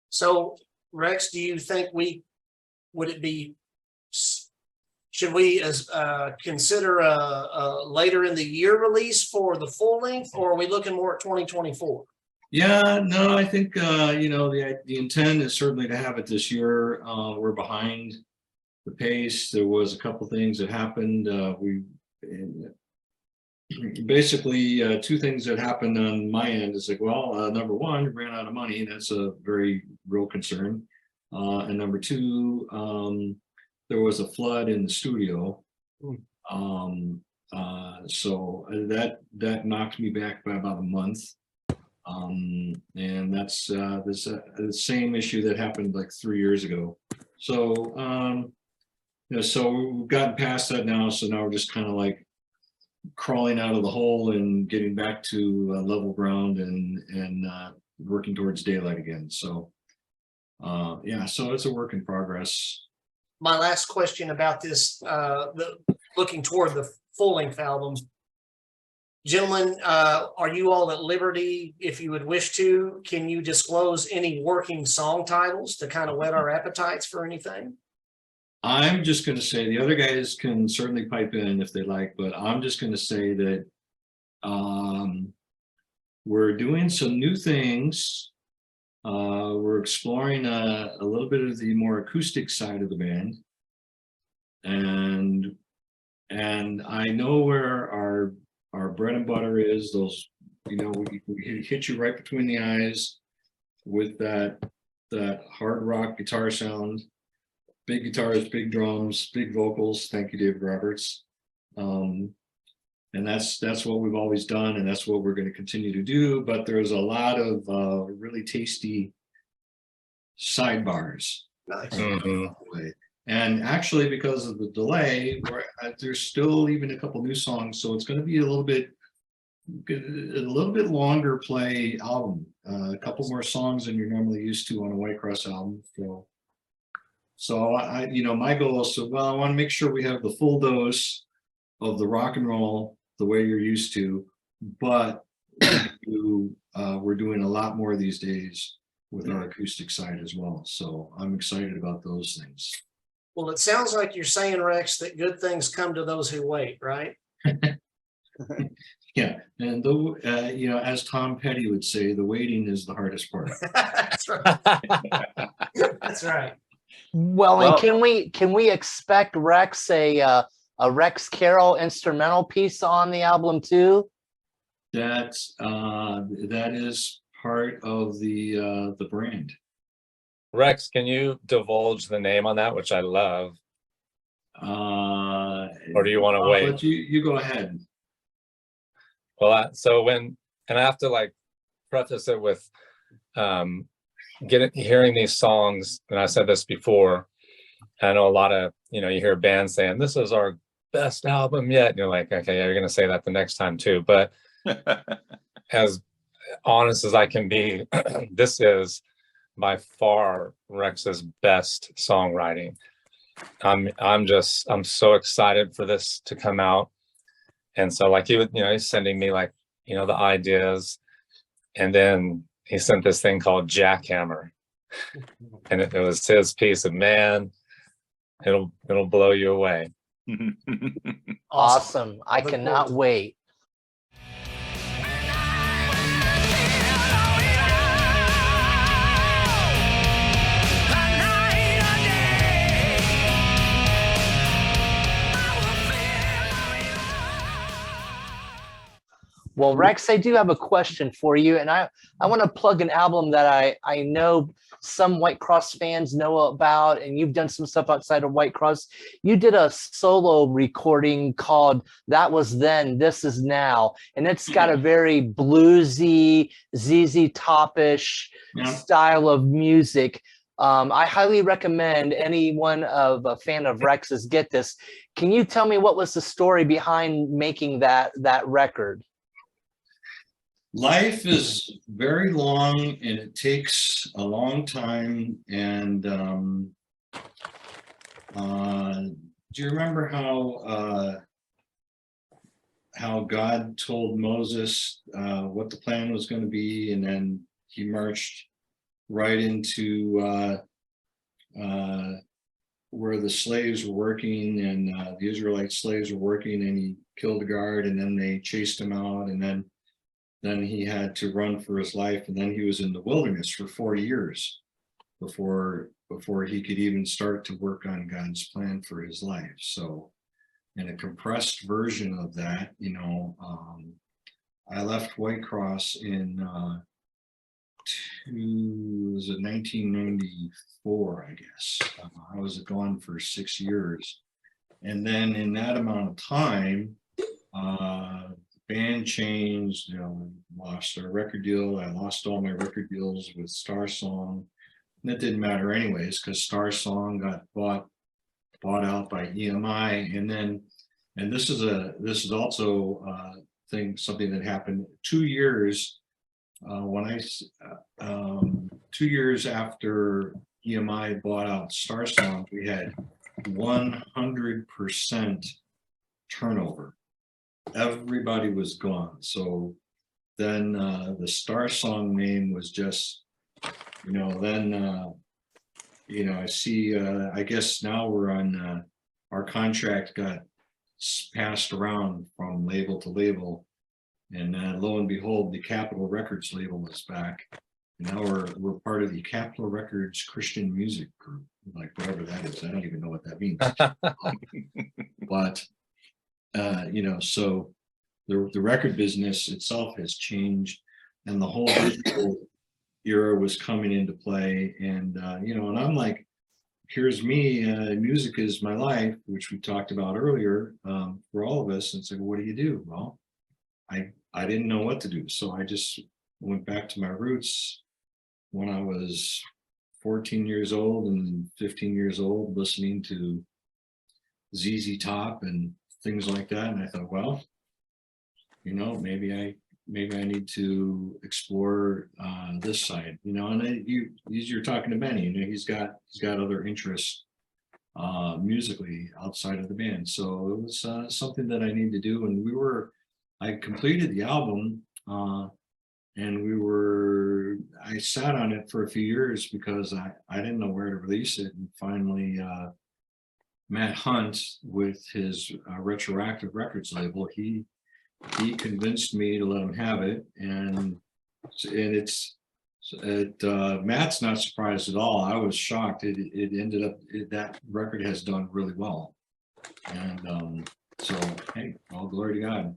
So Rex, do you think should we consider a later in the year release for the full length, or are we looking more at 2024? Yeah, no, I think you know, the intent is certainly to have it this year. We're behind the pace. There was a couple things that happened. Basically two things that happened on my end is like, well, number one, we ran out of money. That's a very real concern. And number two, there was a flood in the studio. So that knocked me back by about a month. And that's the same issue that happened like 3 years ago. So you know, so we've gotten past that now. So now we're just kind of like crawling out of the hole and getting back to level ground and working towards daylight again. So yeah, so it's a work in progress. My last question about this, looking toward the full-length album. Gentlemen, are you all at liberty, if you would wish to, can you disclose any working song titles to kind of whet our appetites for anything? I'm just going to say, the other guys can certainly pipe in if they like, but I'm just going to say that we're doing some new things. We're exploring a little bit of the more acoustic side of the band, and I know where our bread and butter is. Those, you know, we hit you right between the eyes with that hard rock guitar sound. Big guitars, big drums, big vocals. Thank you, David Roberts. And that's what we've always done, and that's what we're going to continue to do. But there's a lot of really tasty sidebars. Nice. And actually, because of the delay, there's still even a couple new songs, so it's going to be a little bit longer play album. A couple more songs than you're normally used to on a Whitecross album. So I, you know, my goal is I want to make sure we have the full dose of the rock and roll the way you're used to, but we're doing a lot more these days with our acoustic side as well. So I'm excited about those things. Well, it sounds like you're saying, Rex, that good things come to those who wait, right? Yeah, and though you know, as Tom Petty would say, the waiting is the hardest part. That's right. That's right. Well, and can we expect Rex a Rex Carroll instrumental piece on the album too? That is part of the brand. Rex, can you divulge the name on that, which I love? Or do you want to wait? But you go ahead. Well, and I have to like preface it with hearing these songs, and I said this before. I know a lot of, you know, you hear bands saying this is our best album yet, and you're like, okay, yeah, you're gonna say that the next time too. But as honest as I can be, this is by far Rex's best songwriting. I'm so excited for this to come out. And so like he's sending me like, you know, the ideas, and then he sent this thing called Jackhammer, and it was his piece of, man, it'll blow you away. Awesome. I cannot wait. Well, Rex, I do have a question for you, and I want to plug an album that I know some Whitecross fans know about, and you've done some stuff outside of Whitecross. You did a solo recording called That Was Then, This Is Now, and it's got a very bluesy, ZZ Top-ish style of music. I highly recommend anyone of a fan of Rex's get this. Can you tell me what was the story behind making that record? Life is very long and it takes a long time. And do you remember how God told Moses what the plan was going to be, and then he marched right into where the slaves were working, and the Israelite slaves were working, and he killed a guard, and then they chased him out, and then he had to run for his life, and then he was in the wilderness for 40 years before he could even start to work on God's plan for his life. So in a compressed version of that, I left Whitecross in 1994, I guess. I was gone for 6 years. And then in that amount of time, the band changed, lost our record deal. I lost all my record deals with Star Song. And it didn't matter anyways, because Star Song got bought out by EMI. And this is also something that happened 2 years 2 years after EMI bought out Star Song, we had 100% turnover. Everybody was gone. So then the Star Song name was just, I see, I guess now we're on, our contract got passed around from label to label. And lo and behold, the Capitol Records label is back. And now we're part of the Capitol Records Christian Music Group, like whatever that is. I don't even know what that means. But, so the record business itself has changed, and the whole digital era was coming into play. And, and I'm like, here's me, music is my life, which we talked about earlier, for all of us. And it's like, what do you do? Well, I didn't know what to do. So I just went back to my roots when I was 14 years old and 15 years old, listening to ZZ Top and things like that. And I thought, well, maybe I need to explore this side, and you're talking to Benny, he's got other interests musically outside of the band. So it was something that I need to do. And I completed the album, and I sat on it for a few years because I didn't know where to release it. And finally, Matt Hunt with his Retroactive Records label, he convinced me to let him have it. And Matt's not surprised at all. I was shocked. It ended up, that record has done really well. And so, hey, all glory to God.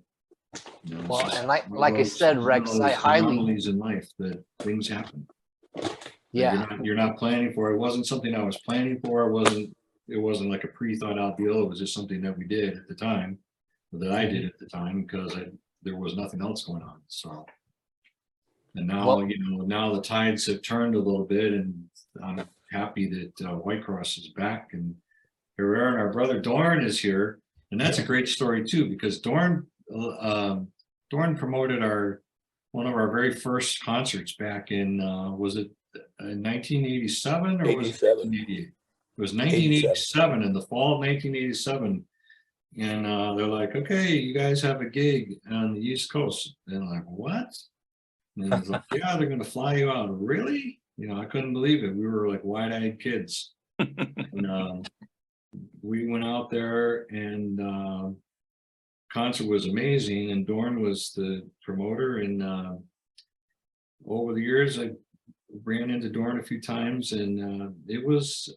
Well, and like I said, Rex, I highly in life that things happen. Yeah, you're not planning for it. It wasn't something I was planning for. It wasn't like a pre-thought out deal. It was just something that we did at the time, that I did at the time, because there was nothing else going on. So, and now now the tides have turned a little bit, and I'm happy that Whitecross is back, and here we are, and our brother Dorn is here, and that's a great story too, because Dorn promoted one of our very first concerts back in was it 1987 or was it 1988? It was 1987, in the fall of 1987, and they're like, okay, you guys have a gig on the East Coast. And I'm like, what? And he's like, yeah, they're gonna fly you out. Really? I couldn't believe it. We were like wide-eyed kids. And we went out there, and concert was amazing, and Dorn was the promoter. And over the years, I ran into Dorn a few times, and it was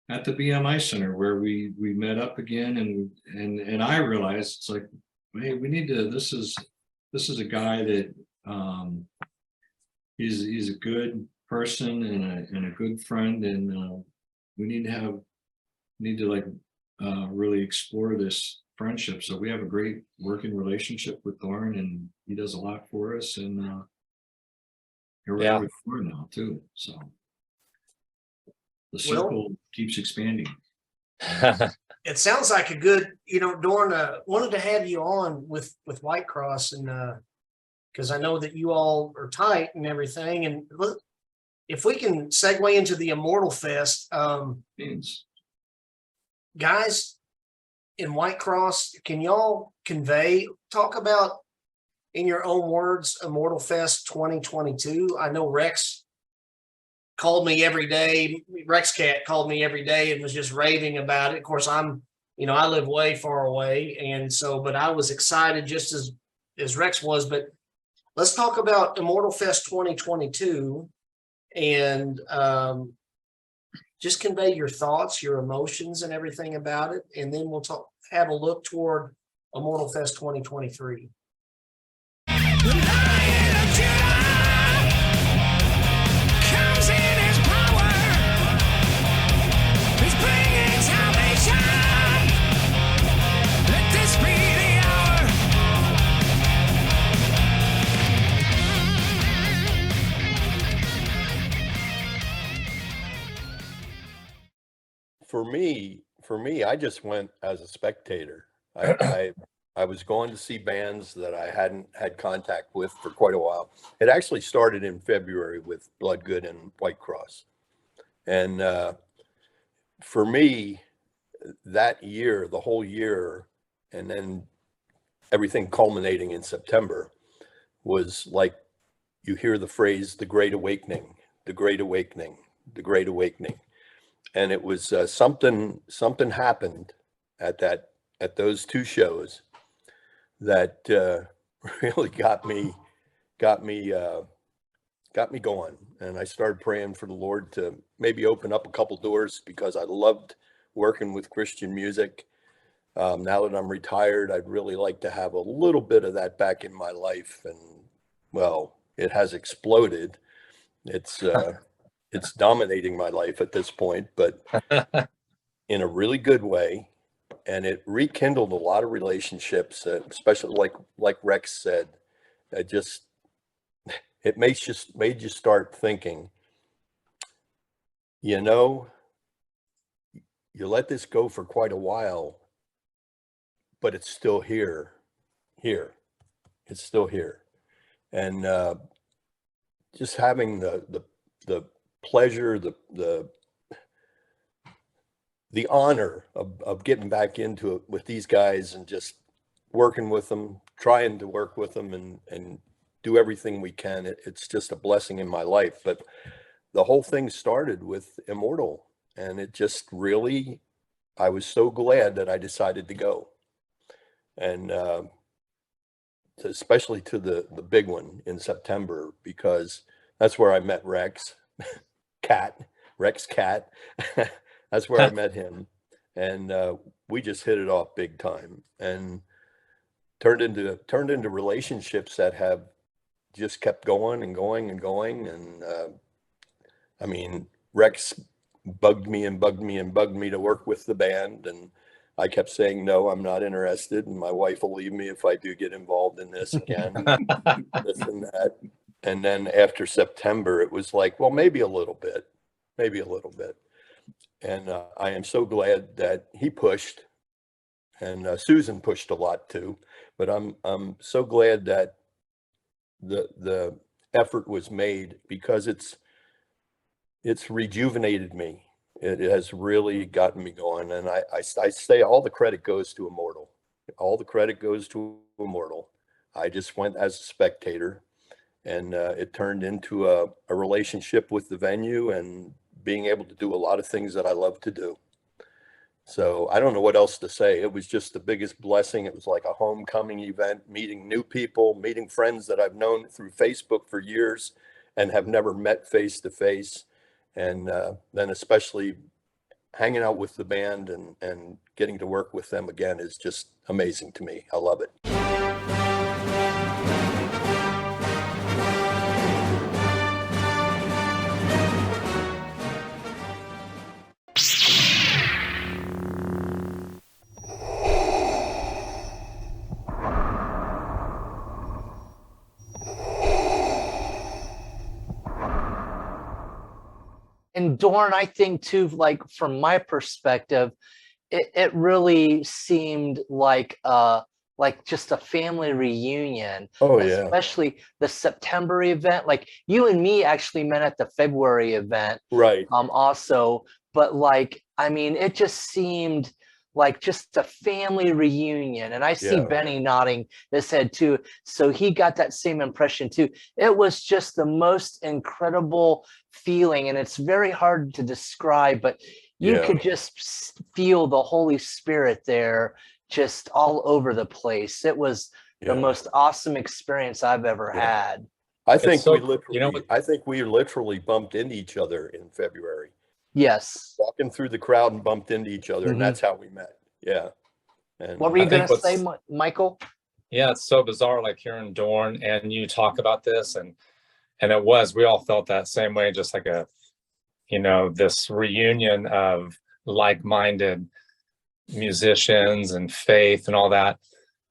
at the BMI Center where we met up again, and I realized, it's like, hey, we need to. This is a guy that he's a good person and a good friend, and we need to really explore this friendship. So we have a great working relationship with Dorn, and he does a lot for us, and here we are with Dorn now too. So the circle keeps expanding. It sounds like a good, Dorn, wanted to have you on with Whitecross, and because I know that you all are tight and everything. And look, if we can segue into the Immortal Fest, guys in Whitecross, can y'all talk about in your own words, Immortal Fest 2022? I know Rex called me every day. Rex Cat called me every day and was just raving about it. Of course, I live way far away. And so, but I was excited just as Rex was. But let's talk about Immortal Fest 2022 and just convey your thoughts, your emotions and everything about it. And then we'll have a look toward Immortal Fest 2023. For me, I just went as a spectator. I was going to see bands that I hadn't had contact with for quite a while. It actually started in February with Bloodgood and Whitecross. And for me, that year, the whole year, and then everything culminating in September was like, you hear the phrase, the Great Awakening, the Great Awakening, the Great Awakening. And it was something happened at those two shows that really got me going. And I started praying for the Lord to maybe open up a couple doors, because I loved working with Christian music. Now that I'm retired, I'd really like to have a little bit of that back in my life. And well, it has exploded. It's dominating my life at this point, but in a really good way. And it rekindled a lot of relationships, especially like Rex said. It made you start thinking, you let this go for quite a while, but it's still here. It's still here. And just having the pleasure, the honor of getting back into it with these guys and just working with them, trying to work with them and do everything we can. It's just a blessing in my life. But the whole thing started with Immortal, and it just really, I was so glad that I decided to go. And especially to the big one in September, because that's where I met Rex Cat. That's where I met him, and we just hit it off big time, and turned into relationships that have just kept going and going and going. And I mean, Rex bugged me to work with the band, and I kept saying, no, I'm not interested, and my wife will leave me if I do get involved in this again, this and that. And then after September, it was like, well, maybe a little bit. And I am so glad that he pushed, and Susan pushed a lot too. But I'm so glad that the effort was made, because it's rejuvenated me. It has really gotten me going. And I say all the credit goes to Immortal. All the credit goes to Immortal. I just went as a spectator, and it turned into a relationship with the venue and being able to do a lot of things that I love to do. So I don't know what else to say. It was just the biggest blessing. It was like a homecoming event, meeting new people, meeting friends that I've known through Facebook for years and have never met face to face. And then especially hanging out with the band and getting to work with them again is just amazing to me. I love it. And Dorn, I think too, like from my perspective, it really seemed like like just a family reunion. Oh yeah. Especially the September event. Like you and me actually met at the February event. Right. Also, but like, I mean, it just seemed like just a family reunion. And I see Yeah. Benny nodding his head too. So he got that same impression too. It was just the most incredible feeling. And it's very hard to describe, but you Yeah. could just feel the Holy Spirit there just all over the place. It was the Yeah. most awesome experience I've ever Yeah. had. I think so- we literally, you know what- I think we literally bumped into each other in February, Yes. walking through the crowd and bumped into each other, Mhm. and that's how we met. Yeah. And What were you I think going to say, what's- Michael? Yeah, it's so bizarre, like hearing Dorn and you talk about this, and it was, we all felt that same way, just like a, you know, this reunion of like-minded musicians and faith and all that.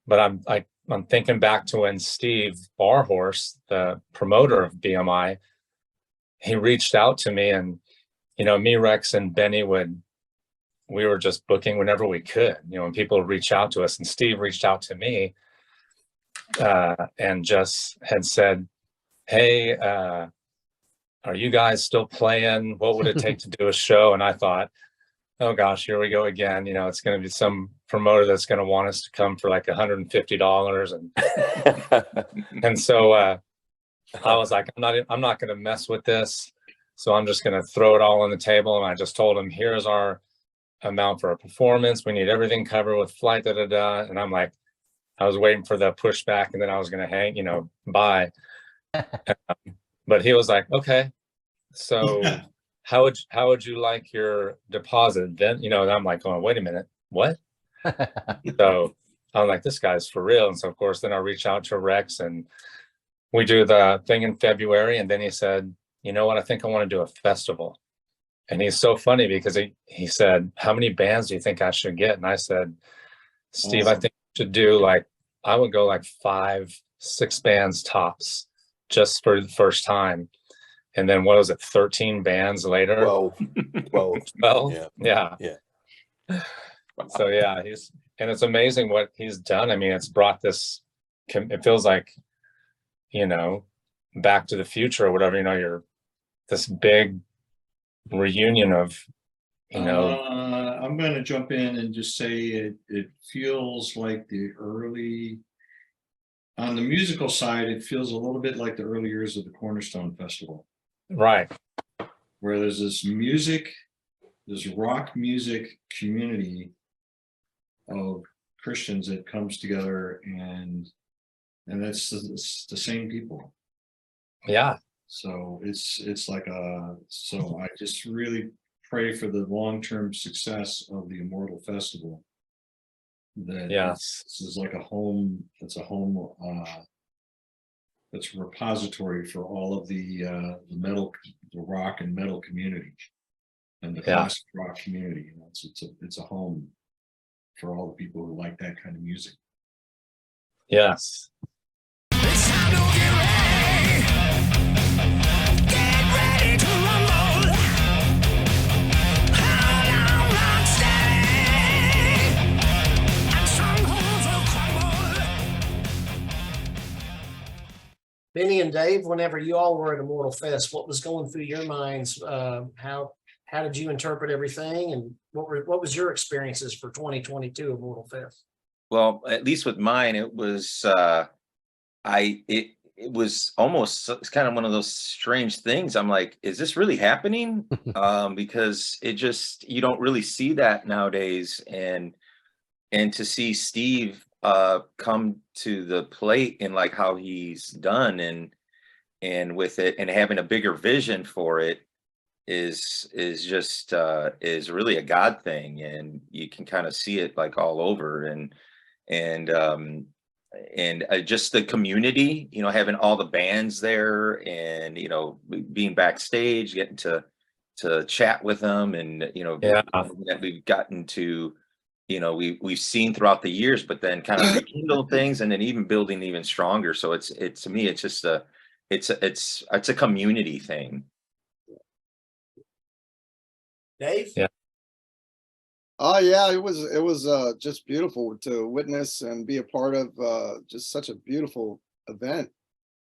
But I'm thinking back to when Steve Barhorse, the promoter of BMI, he reached out to me, and you know, me, Rex, and Benny we were just booking whenever we could, you know, when people would reach out to us, and Steve reached out to me and just had said, hey, are you guys still playing? What would it take to do a show? And I thought, oh gosh, here we go again. You know, it's going to be some promoter that's going to want us to come for like $150. And so I was like, I'm not going to mess with this. So I'm just going to throw it all on the table. And I just told him, here's our amount for a performance. We need everything covered with flight, da, da, da. And I'm like, I was waiting for the pushback, and then I was going to hang, you know, bye. But he was like, okay, so how would you like your deposit then? You know, and I'm like, going, wait a minute, what? So I'm like, this guy's for real. And so of course, then I reach out to Rex, and we do the thing in February. And then he said, you know what, I think I want to do a festival. And he's so funny because he said, how many bands do you think I should get? And I said, Steve, I think you should do like, I would go like 5, 6 bands tops just for the first time. And then what was it, 13 bands later? 12. 12? Yeah. Yeah. So yeah, and it's amazing what he's done. I mean, it's brought this, it feels like, you know, Back to the Future or whatever, you know, you're this big reunion of, you know. I'm going to jump in and just say it feels like on the musical side, it feels a little bit like the early years of the Cornerstone Festival. Right. Where there's this rock music community of Christians that comes together, and it's the same people. Yeah. So it's like so I just really pray for the long-term success of the Immortal Festival. That Yes. this is like a home. It's a home. It's a repository for all of the rock and metal community, and the classic rock community. You know, it's a home for all the people who like that kind of music. Yes. It's time to get ready. Get ready to rumble. Hold on, rock steady. And strongholds will crumble. Benny and Dave, whenever you all were at Immortal Fest, what was going through your minds? How did you interpret everything, and what was your experiences for 2022 Immortal Fest? Well, at least with mine, it was it was almost, it's kind of one of those strange things. I'm like, is this really happening? Because it just, you don't really see that nowadays, and to see Steve come to the plate and like how he's done and with it, and having a bigger vision for it is just is really a God thing, and you can kind of see it like all over, and just the community, you know, having all the bands there, and you know, being backstage, getting to chat with them, and you know, that we've gotten to, you know, we've seen throughout the years, but then kind of rekindle things, and then even building even stronger. So it's to me, it's just it's a community thing. Dave? Yeah. Oh yeah, it was just beautiful to witness and be a part of just such a beautiful event.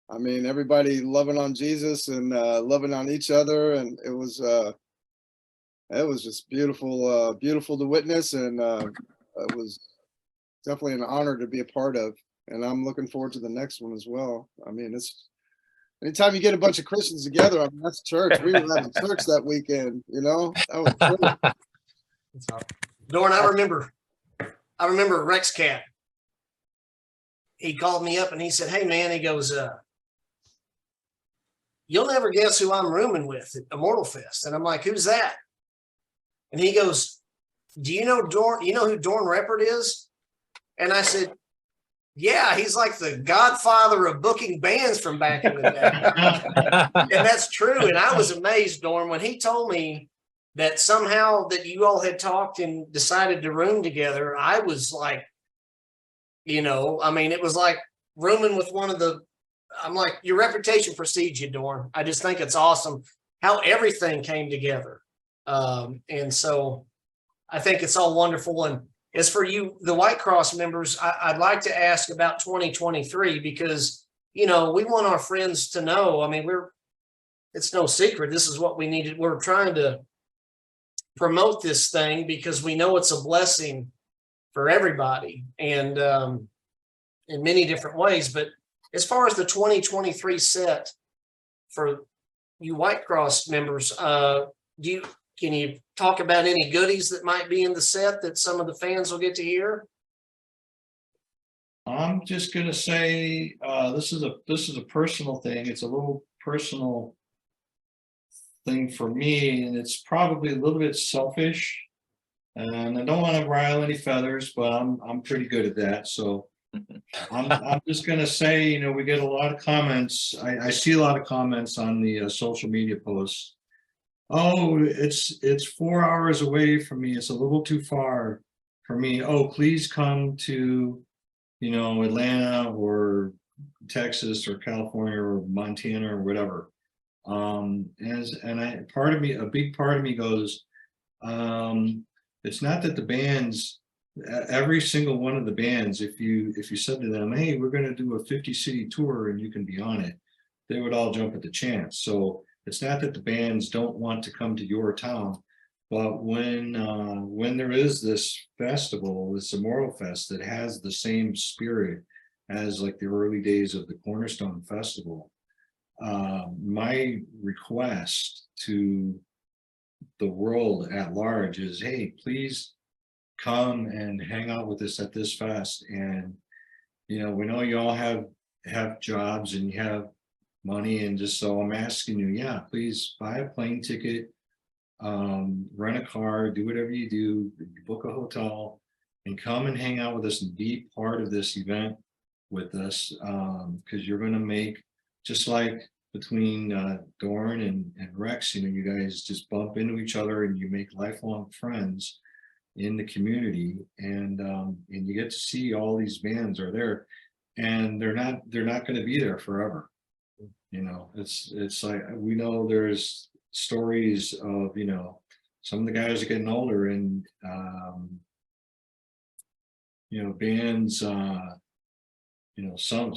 I mean, everybody loving on Jesus and loving on each other, and it was just beautiful, beautiful to witness, and it was definitely an honor to be a part of. And I'm looking forward to the next one as well. I mean, it's anytime you get a bunch of Christians together, I mean, that's church. We were at church that weekend, you know. That was great. Dorn, I remember Rex Cat. He called me up and he said, "Hey man," he goes, "you'll never guess who I'm rooming with at Immortal Fest." And I'm like, "Who's that?" And he goes, "Do you know Dorn? You know who Dorn Reppert is?" And I said, "Yeah, he's like the godfather of booking bands from back in the day." And that's true. And I was amazed, Dorn, when he told me that somehow that you all had talked and decided to room together. I was like, I mean, it was like rooming with one of the, I'm like, your reputation precedes you, Dorn. I just think it's awesome how everything came together. And so I think it's all wonderful. And as for you, the Whitecross members, I'd like to ask about 2023 because, we want our friends to know. I mean, it's no secret. This is what we needed. We're trying to promote this thing because we know it's a blessing for everybody and in many different ways. But as far as the 2023 set for you Whitecross members, can you talk about any goodies that might be in the set that some of the fans will get to hear? I'm just gonna say this is a personal thing. It's a little personal thing for me, and it's probably a little bit selfish. And I don't want to rile any feathers, but I'm pretty good at that. So I'm just gonna say, we get a lot of comments. I see a lot of comments on the social media posts. Oh, it's 4 hours away from me. It's a little too far for me. Oh, please come to, Atlanta or Texas or California or Montana or whatever. A big part of me goes, it's not that the bands, every single one of the bands, if you said to them, "Hey, we're going to do a 50-city tour and you can be on it," they would all jump at the chance. So it's not that the bands don't want to come to your town, but when there is this festival, this Immortal Fest that has the same spirit as like the early days of the Cornerstone Festival, my request to the world at large is, hey, please come and hang out with us at this fest. And we know you all have jobs and you have money, and just so I'm asking you, yeah, please buy a plane ticket, rent a car, do whatever you do, book a hotel, and come and hang out with us and be part of this event with us, because you're going to make, just like between Dorn and Rex, you guys just bump into each other and you make lifelong friends in the community, and you get to see all these bands are there, and they're not going to be there forever. It's like, we know there's stories of some of the guys are getting older, and bands some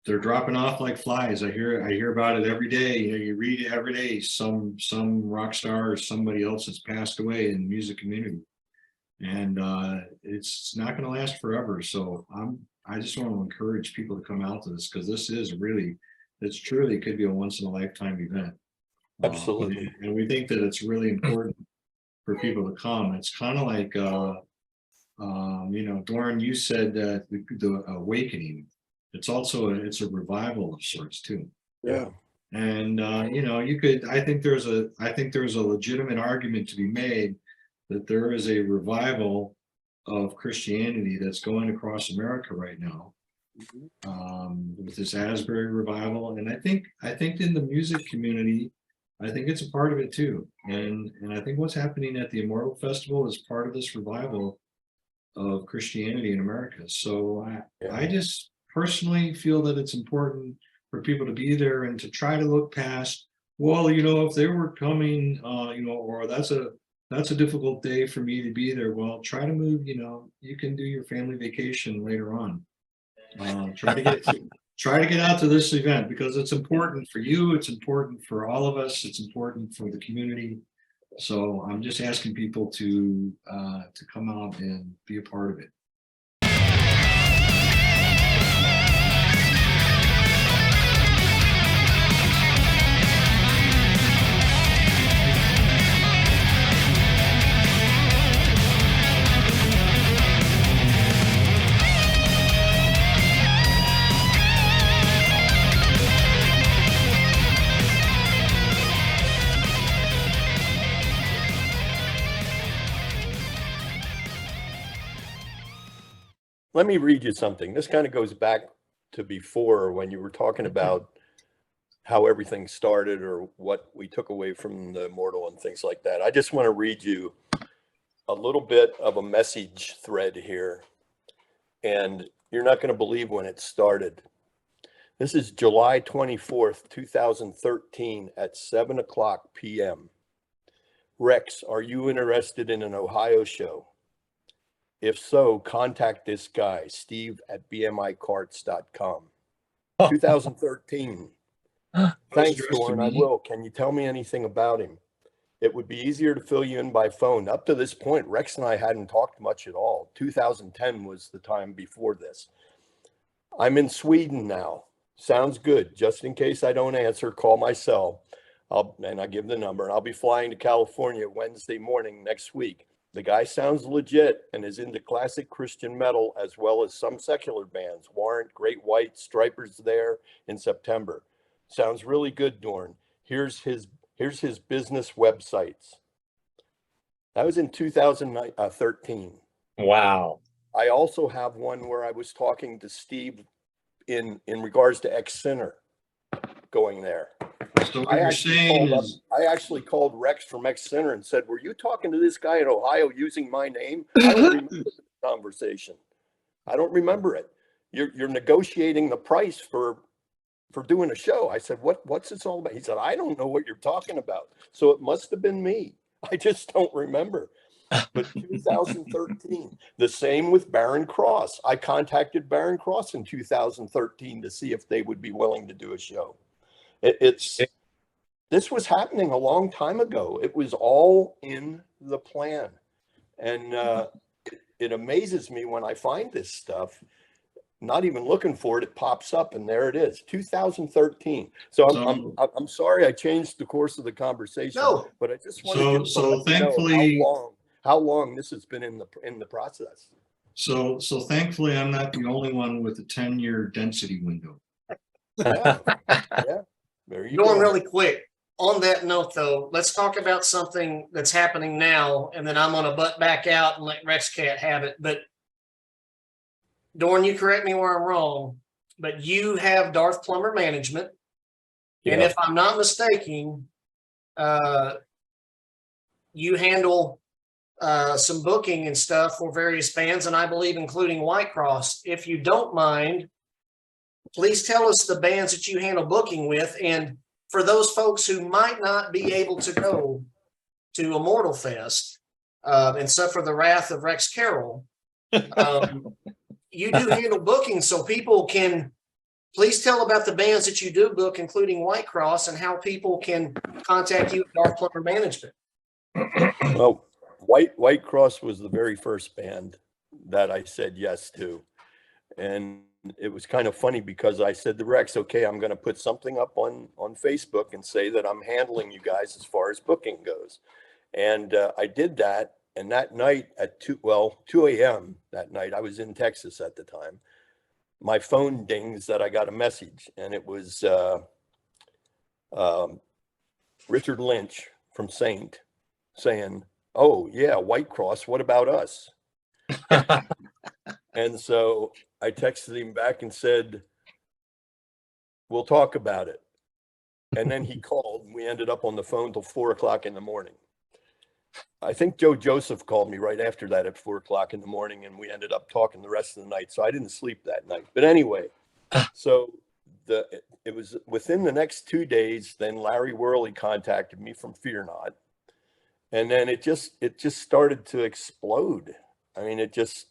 they're dropping off like flies. I hear about it every day. You read it every day. Some rock star or somebody else has passed away in the music community, and it's not going to last forever. So I just want to encourage people to come out to this, because this is really, it's truly could be a once in a lifetime event. Absolutely. And we think that it's really important for people to come. It's kind of like Dorn, you said that the awakening. It's also it's a revival of sorts too. Yeah. And you could, I think there's a legitimate argument to be made that there is a revival of Christianity that's going across America right now, with this Asbury revival. And I think in the music community, I think it's a part of it too. And I think what's happening at the Immortal Festival is part of this revival of Christianity in America. So I just personally feel that it's important for people to be there and to try to look past, well, if they were coming, or that's that's a difficult day for me to be there. Well, try to move, you can do your family vacation later on. Try to get out to this event because it's important for you. It's important for all of us. It's important for the community. So I'm just asking people to come out and be a part of it. Let me read you something. This kind of goes back to before when you were talking about how everything started or what we took away from the Immortal and things like that. I just want to read you a little bit of a message thread here, and you're not going to believe when it started. This is July 24th, 2013 at 7:00 p.m. Rex, are you interested in an Ohio show? If so, contact this guy, Steve at bmicarts.com. 2013. Thanks, Dorn. I will. Can you tell me anything about him? It would be easier to fill you in by phone. Up to this point, Rex and I hadn't talked much at all. 2010 was the time before this. I'm in Sweden now. Sounds good. Just in case I don't answer, call my cell. And I give the number. I'll be flying to California Wednesday morning next week. The guy sounds legit and is into classic Christian metal as well as some secular bands. Warrant, Great White, Stripers there in September. Sounds really good, Dorn. Here's his business websites. That was in 2013. Wow. I also have one where I was talking to Steve in regards to ex-Sinner going there. So what you're saying is, I actually called Rex from ex-Sinner and said, were you talking to this guy in Ohio using my name? I don't remember the conversation. I don't remember it. You're negotiating the price for doing a show. I said, what's this all about? He said, I don't know what you're talking about. So it must have been me. I just don't remember. But 2013, the same with Barron Cross. I contacted Barron Cross in 2013 to see if they would be willing to do a show. This was happening a long time ago. It was all in the plan. And it amazes me when I find this stuff, not even looking for it, it pops up and there it is, 2013. So I'm sorry I changed the course of the conversation. No. But I just wanted so to thankfully, know how long this has been in the process. So thankfully, I'm not the only one with a 10-year density window. Yeah. Yeah. There you Dorn, go. really quick. On that note, though, let's talk about something that's happening now, and then I'm going to butt back out and let Rex Cat have it. But Dorn, you correct me where I'm wrong, but you have Darthplumber management, and Yeah. if I'm not mistaken, you handle some booking and stuff for various bands, and I believe including Whitecross. If you don't mind, please tell us the bands that you handle booking with. And for those folks who might not be able to go to Immortal Fest and suffer the wrath of Rex Carroll, you do handle booking, so people can please tell about the bands that you do book, including Whitecross, and how people can contact you at Darthplumber Management. Well, Whitecross was the very first band that I said yes to. And it was kind of funny because I said to Rex, okay, I'm going to put something up on Facebook and say that I'm handling you guys as far as booking goes. And I did that. And that night at 2 a.m. that night, I was in Texas at the time. My phone dings that I got a message, and it was Richard Lynch from Saint saying, oh yeah, Whitecross, what about us? And so I texted him back and said, we'll talk about it. And then he called, and we ended up on the phone till 4 o'clock in the morning. I think Joe Joseph called me right after that at 4 o'clock in the morning, and we ended up talking the rest of the night. So I didn't sleep that night. But anyway, so it was within the next 2 days, then Larry Worley contacted me from Fear Not. and then it just started to explode. I mean, it just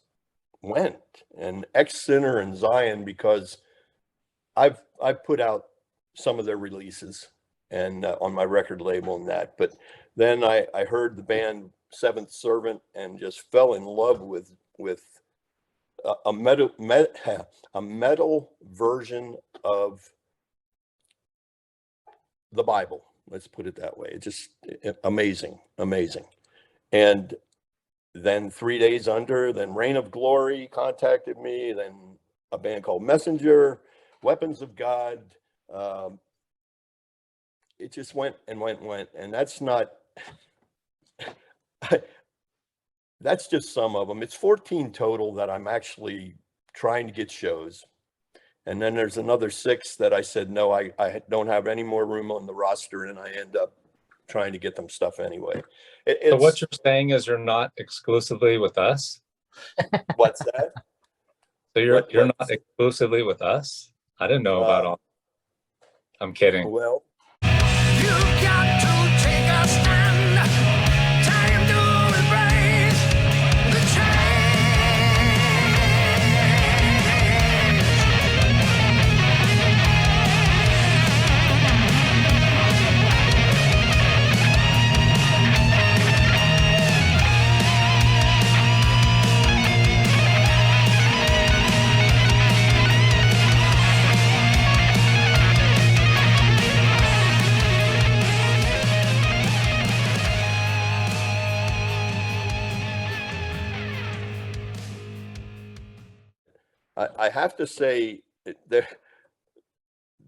went. And X Sinner and Zion, because I've put out some of their releases and on my record label and that, but then I heard the band Seventh Servant and just fell in love with a metal version of the Bible. Let's put it that way. It's just amazing. And then 3 days under, then Reign of Glory contacted me, then a band called Messenger, Weapons of God. It just went and went and went. And that's not, that's just some of them. It's 14 total that I'm actually trying to get shows. And then there's another 6 that I said, no, I don't have any more room on the roster, and I end up trying to get them stuff anyway. So what you're saying is you're not exclusively with us? What's that? So you're not exclusively with us? I didn't know about all. I'm kidding. Well, You've got to take a stand. Time to embrace the change. I have to say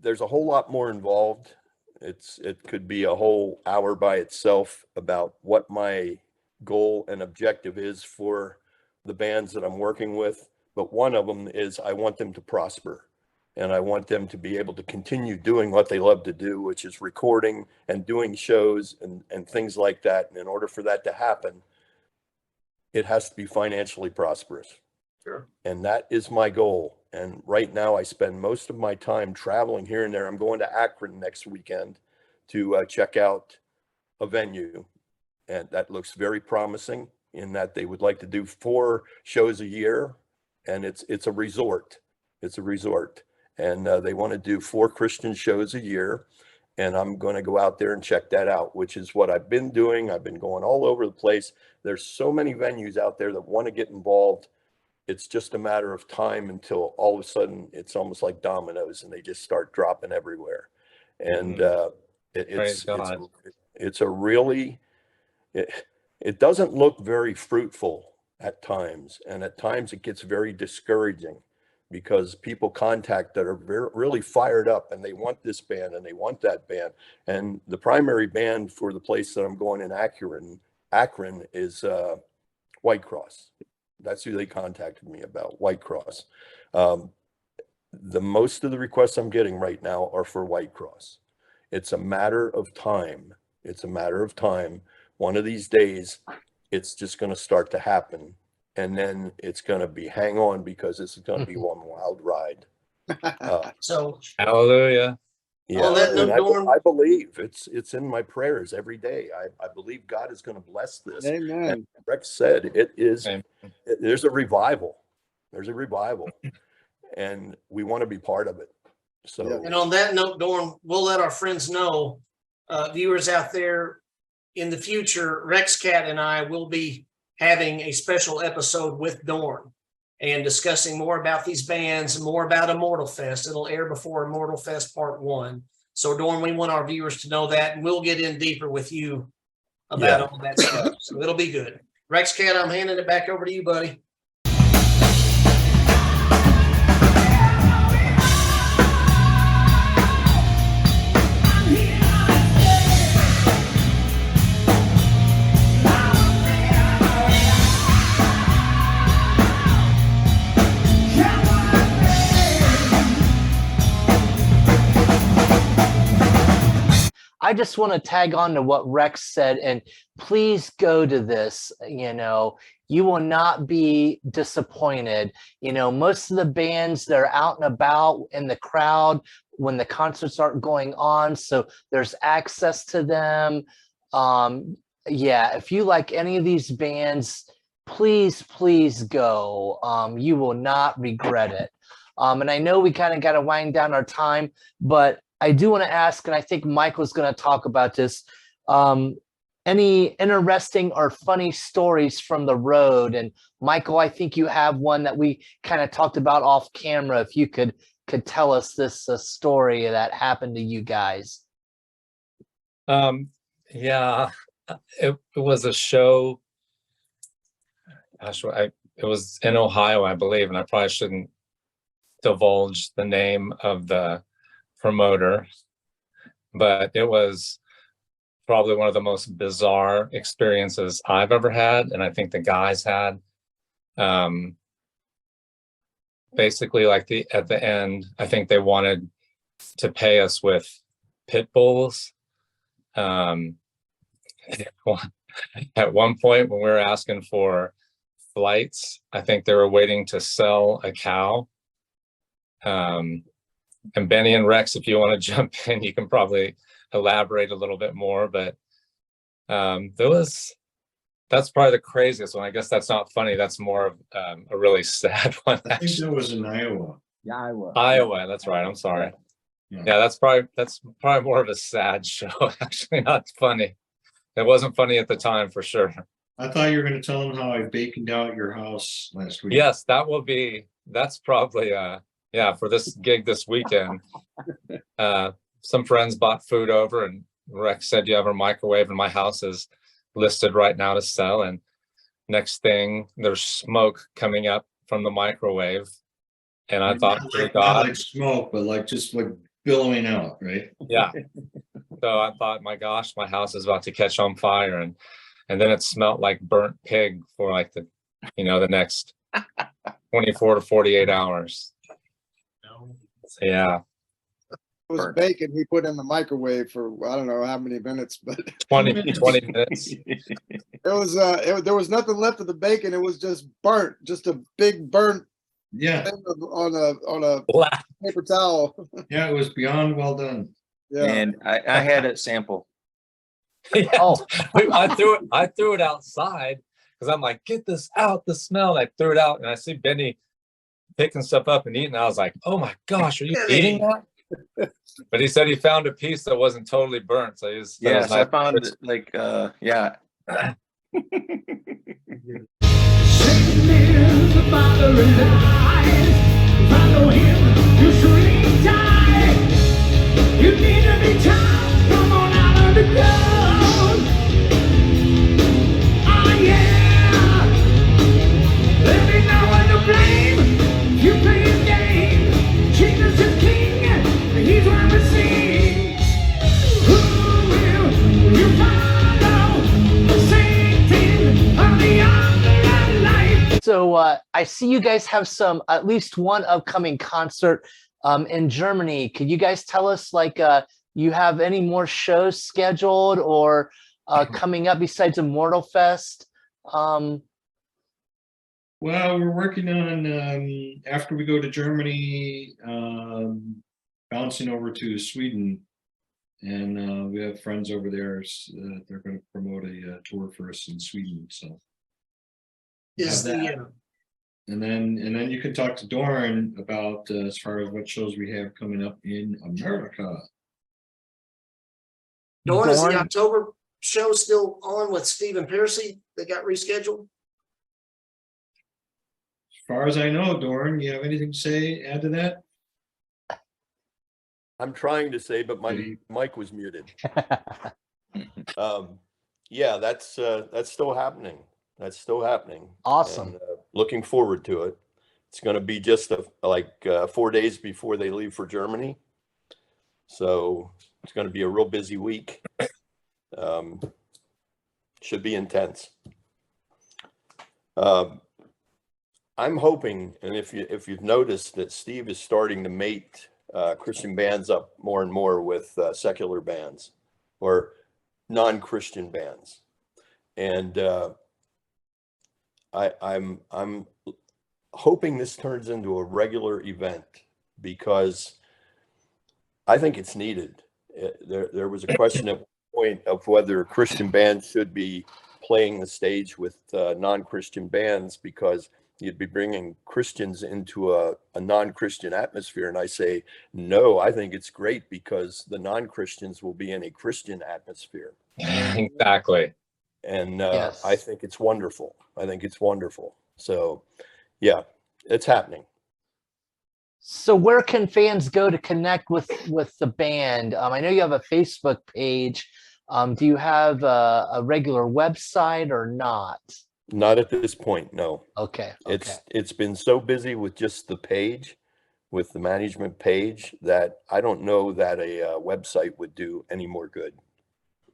there's a whole lot more involved. It could be a whole hour by itself about what my goal and objective is for the bands that I'm working with. But one of them is I want them to prosper, and I want them to be able to continue doing what they love to do, which is recording and doing shows and things like that. And in order for that to happen, it has to be financially prosperous. Sure. And that is my goal. And right now I spend most of my time traveling here and there. I'm going to Akron next weekend to check out a venue. And that looks very promising in that they would like to do 4 shows a year. And it's a resort. It's a resort. And they want to do 4 Christian shows a year. And I'm going to go out there and check that out, which is what I've been doing. I've been going all over the place. There's so many venues out there that want to get involved. It's just a matter of time until all of a sudden it's almost like dominoes and they just start dropping everywhere. And it's a really, it doesn't look very fruitful at times. And at times it gets very discouraging because people contact that are really fired up and they want this band and they want that band. And the primary band for the place that I'm going in Akron is Whitecross. That's who they contacted me about, Whitecross. The most of the requests I'm getting right now are for Whitecross. It's a matter of time. It's a matter of time. One of these days, it's just going to start to happen. And then it's going to be hang on because this is going to be one wild ride. So, Hallelujah. Yeah, On that note, and Dorn- I believe it's in my prayers every day. I believe God is going to bless this. Amen. And Rex said it is. Amen. There's a revival. There's a revival, and we want to be part of it. So and on that note, Dorn, we'll let our friends know, viewers out there, in the future, Rex Cat and I will be having a special episode with Dorn and discussing more about these bands and more about Immortal Fest. It'll air before Immortal Fest Part 1. So, Dorn, we want our viewers to know that, and we'll get in deeper with you about all that stuff. So it'll be good. Rex Cat, I'm handing it back over to you, buddy. I just want to tag on to what Rex said, and please go to this. You will not be disappointed. Most of the bands, they're out and about in the crowd when the concerts aren't going on, so there's access to them. yeah, if you like any of these bands, please go. You will not regret it. And I know we kind of got to wind down our time, but I do want to ask, and I think Michael's going to talk about this. Any interesting or funny stories from the road? And Michael, I think you have one that we kind of talked about off camera. If you could tell us this story that happened to you guys. Yeah, it was a show. Gosh, it was in Ohio, I believe, and I probably shouldn't divulge the name of the promoter, but it was probably one of the most bizarre experiences I've ever had, and I think the guys had. Basically, like at the end, I think they wanted to pay us with pit bulls. At one point, when we were asking for flights, I think they were waiting to sell a cow. And Benny and Rex, if you want to jump in, you can probably elaborate a little bit more, but that's probably the craziest one. I guess that's not funny. That's more of a really sad one. I think that was in Iowa. Yeah, Iowa, that's right. I'm sorry. Yeah, that's probably more of a sad show. Actually, not funny. It wasn't funny at the time for sure. I thought you were going to tell them how I baconed out your house last week. Yes, that's probably yeah, for this gig this weekend. Some friends bought food over, and Rex said, you have a microwave, and my house is listed right now to sell. And next thing, there's smoke coming up from the microwave. And I thought, not God, like smoke, but like just like billowing out, right? yeah. So I thought, my gosh, my house is about to catch on fire. And then it smelled like burnt pig for like the next 24 to 48 hours. So, yeah. It was bacon he put in the microwave for I don't know how many minutes, but 20 minutes. There was nothing left of the bacon. It was just burnt, just a big burnt thing on a paper towel. Yeah, it was beyond well done. Yeah. And I had a sample. Yeah. Oh, I threw it outside because I'm like, get this out, the smell. And I threw it out, and I see Benny picking stuff up and eating. I was like, oh my gosh, are you eating that? But he said he found a piece that wasn't totally burnt. So Yes, I found it like yeah. Follow him, you surely die. You need to be tough, come on out of the ground. Oh yeah, let me know what to blame. You play his game, Jesus is king, he's what we see. Who will you follow? Satan of the other life. So I see you guys have at least one upcoming concert in Germany. Could you guys tell us, like, you have any more shows scheduled or coming up besides Immortal Fest? Well, we're working on after we go to Germany, bouncing over to Sweden, and we have friends over there. They're going to promote a tour for us in Sweden. So, and then you can talk to Dorn about as far as what shows we have coming up in America. Dorn, is the October show still on with Stephen Piercy that got rescheduled? As far as I know, Dorn, you have anything to add to that? I'm trying to say, but my mic was muted. Yeah, that's still happening. That's still happening. Awesome. And, looking forward to it. It's going to be just 4 days before they leave for Germany. So it's going to be a real busy week. Should be intense. I'm hoping, and if you've noticed, that Steve is starting to mate Christian bands up more and more with secular bands or non-Christian bands, and I'm hoping this turns into a regular event because I think it's needed. There was a question at one point of whether Christian bands should be playing the stage with non-Christian bands, because you'd be bringing Christians into a non-Christian atmosphere. And I say, no, I think it's great because the non-Christians will be in a Christian atmosphere. Exactly. And Yes. I think it's wonderful. I think it's wonderful. So yeah, it's happening. So where can fans go to connect with the band? I know you have a Facebook page. Do you have a regular website or not? Not at this point, no. Okay. It's been so busy with just the page, with the management page, that I don't know that a website would do any more good.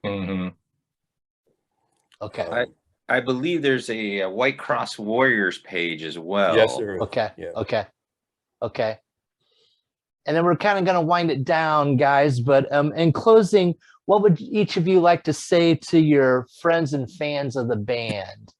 Mm-hmm. Okay. I believe there's a Whitecross Warriors page as well. Yes, sir. Okay. Yeah. Okay. And then we're kind of going to wind it down, guys. But in closing, what would each of you like to say to your friends and fans of the band?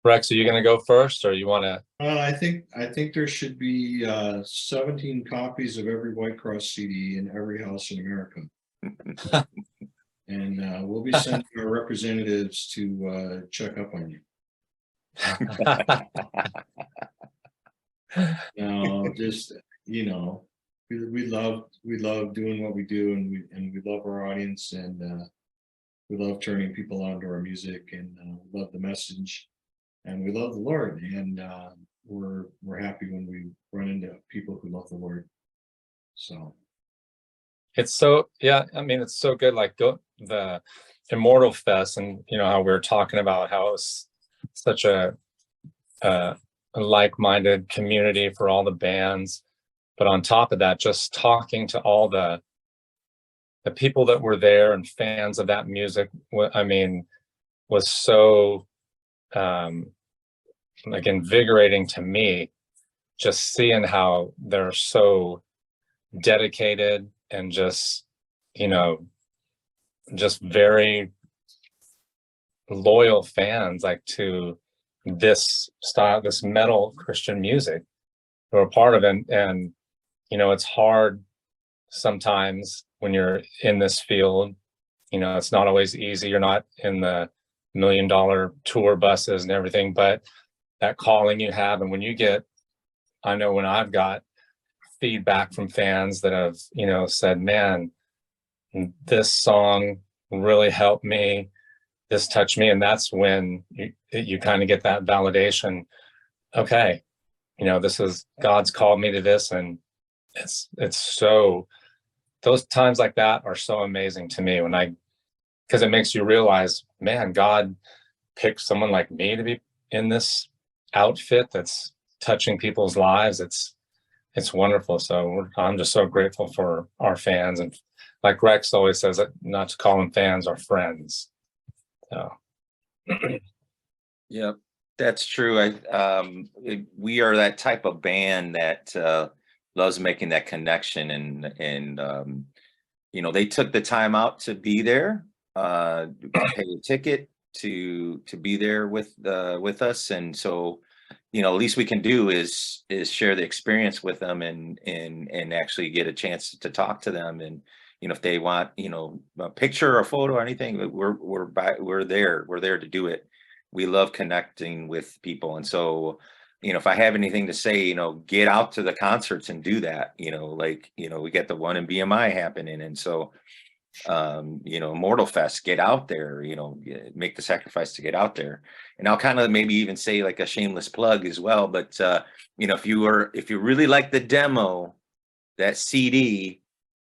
Rex, are you going to go first, or you want to? I think there should be 17 copies of every Whitecross CD in every house in America. And we'll be sending our representatives to check up on you. No, just, you know, we love doing what we do, and we love our audience, and we love turning people on to our music, and we love the message, and we love the Lord, and we're happy when we run into people who love the Lord. So It's so, yeah, I mean, it's so good. Like the Immortal Fest, and you know how we were talking about how it was such a like-minded community for all the bands, but on top of that, just talking to all the people that were there and fans of that music, I mean, was so like invigorating to me, just seeing how they're so dedicated and just, you know, just very loyal fans, like to this style, this metal Christian music, who are part of it. And you know, it's hard sometimes when you're in this field. You know, it's not always easy. You're not in the $1 million tour buses and everything, but that calling you have, and when you get, I know when I've got feedback from fans that have, you know, said, man, this song really helped me, this touched me, and that's when you kind of get that validation. Okay, you know, this is, God's called me to this, and it's so, those times like that are so amazing to me, because it makes you realize, man, God picked someone like me to be in this outfit that's touching people's lives. It's wonderful. So I'm just so grateful for our fans, and like Rex always says, that not to call them fans, or friends. So Yep, that's true. We are that type of band that loves making that connection, and you know, they took the time out to be there, pay a ticket to be there with us, and so, you know, least we can do is share the experience with them, and actually get a chance to talk to them, and you know, if they want, you know, a picture or a photo or anything, we're there to do it. We love connecting with people, and so, you know, if I have anything to say, you know, get out to the concerts and do that. You know, like, you know, we get the one in BMI happening, and so you know, Immortal Fest, get out there, you know, make the sacrifice to get out there. And I'll kind of maybe even say like a shameless plug as well, but you know, if you really like the demo, that CD,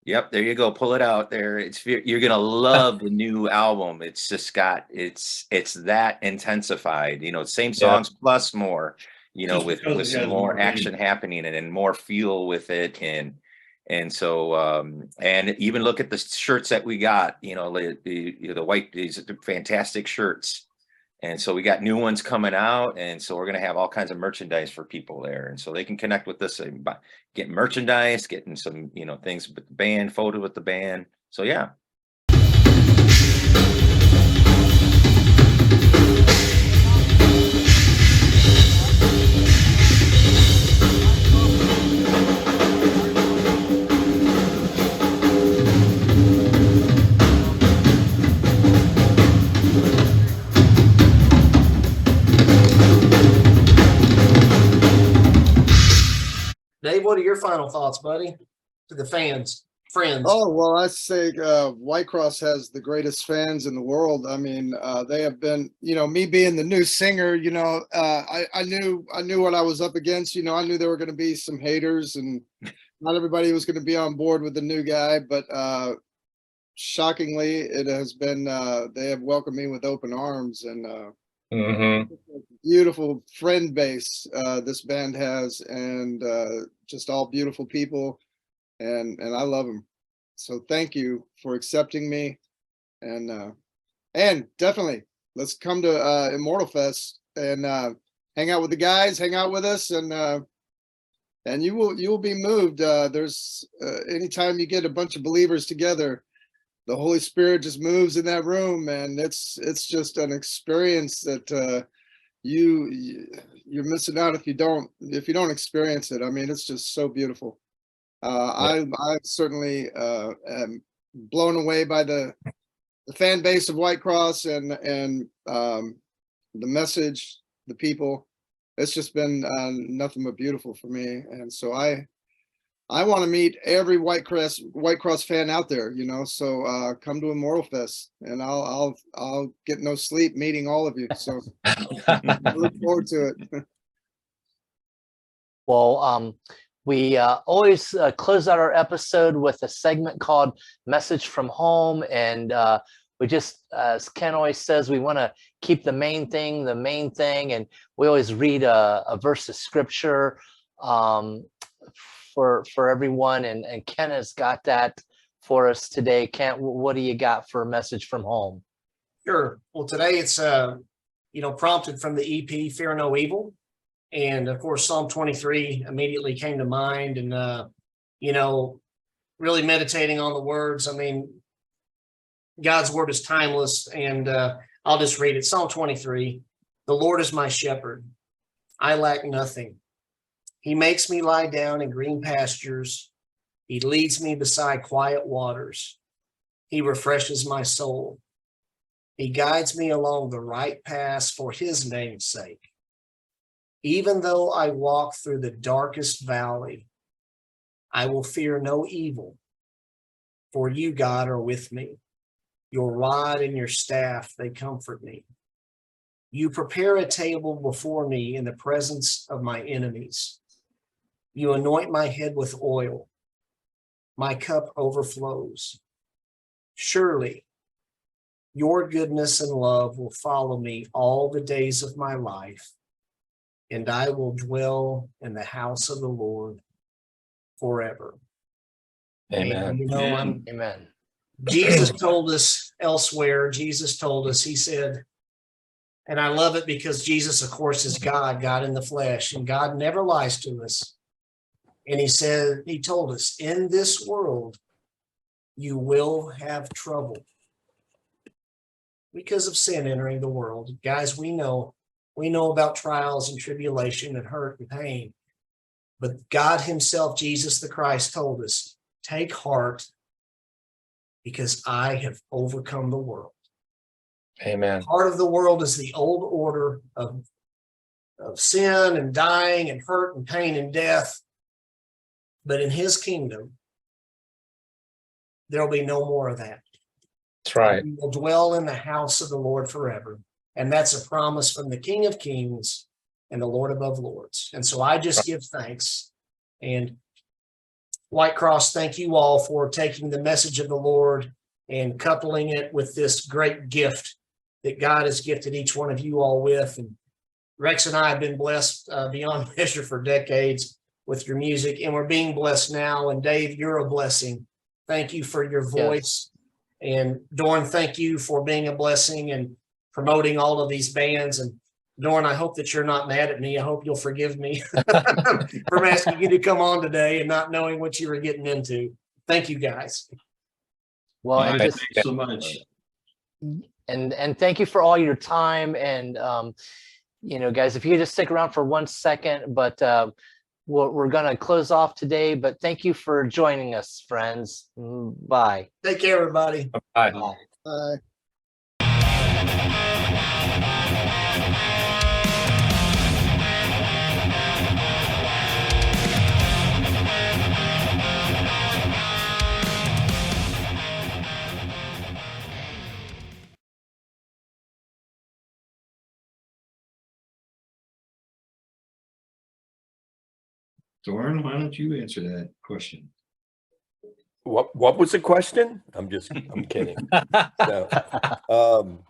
yep, there you go, pull it out there. You're gonna love the new album. It's just got, it's that intensified, you know, same songs plus more, you know, with some more action happening, and more feel with it, and And so, and even look at the shirts that we got, the white, these are fantastic shirts. And so we got new ones coming out. And so we're going to have all kinds of merchandise for people there. And so they can connect with us and get merchandise, getting some, things with the band, photo with the band. So, yeah. Dave, what are your final thoughts, buddy, to the fans, friends? Oh, well, I say Whitecross has the greatest fans in the world. I mean, they have been, me being the new singer, I knew what I was up against. I knew there were going to be some haters and not everybody was going to be on board with the new guy. But shockingly, it has been, they have welcomed me with open arms and beautiful friend base this band has, and just all beautiful people, and I love them. So thank you for accepting me, and definitely let's come to Immortal Fest and hang out with the guys, hang out with us, and you will be moved. There's anytime you get a bunch of believers together, the Holy Spirit just moves in that room, and it's just an experience that you're missing out if you don't experience it. I mean, it's just so beautiful. I certainly am blown away by the fan base of Whitecross and the message, the people. It's just been nothing but beautiful for me, and so I want to meet every Whitecross fan out there, so come to Immortal Fest, and I'll get no sleep meeting all of you. So I look forward to it. Well, we always close out our episode with a segment called Message from Home. And we just, as Ken always says, we want to keep the main thing. And we always read a verse of scripture for everyone, and Ken has got that for us today. Ken, what do you got for a message from home? Sure. Well, today it's prompted from the EP Fear No Evil, and of course Psalm 23 immediately came to mind, and really meditating on the words. I mean, God's word is timeless, and I'll just read it. Psalm 23: the Lord is my shepherd, I lack nothing. He makes me lie down in green pastures. He leads me beside quiet waters. He refreshes my soul. He guides me along the right paths for his name's sake. Even though I walk through the darkest valley, I will fear no evil, for you, God, are with me. Your rod and your staff, they comfort me. You prepare a table before me in the presence of my enemies. You anoint my head with oil. My cup overflows. Surely your goodness and love will follow me all the days of my life, and I will dwell in the house of the Lord forever. Amen. And, Amen. Jesus told us elsewhere, he said, and I love it because Jesus, of course, is God in the flesh, and God never lies to us. And he told us, in this world, you will have trouble because of sin entering the world. Guys, we know about trials and tribulation and hurt and pain. But God himself, Jesus the Christ, told us, take heart because I have overcome the world. Amen. Part of the world is the old order of sin and dying and hurt and pain and death. But in his kingdom, there'll be no more of that. That's right. We will dwell in the house of the Lord forever. And that's a promise from the King of Kings and the Lord above lords. And so I just give thanks. And Whitecross, thank you all for taking the message of the Lord and coupling it with this great gift that God has gifted each one of you all with. And Rex and I have been blessed beyond measure for decades. with your music, and we're being blessed now. And Dave, you're a blessing. Thank you for your voice. And Dorn, thank you for being a blessing and promoting all of these bands. And Dorn, I hope that you're not mad at me. I hope you'll forgive me for asking you to come on today and not knowing what you were getting into. Thank you, guys. Well, and Thanks just so much. and thank you for all your time. And you know, guys, if you could just stick around for 1 second, but we're gonna close off today. But thank you for joining us, friends. Bye. Take care, everybody. Bye. Bye. Dorn, why don't you answer that question? What was the question? I'm kidding. No.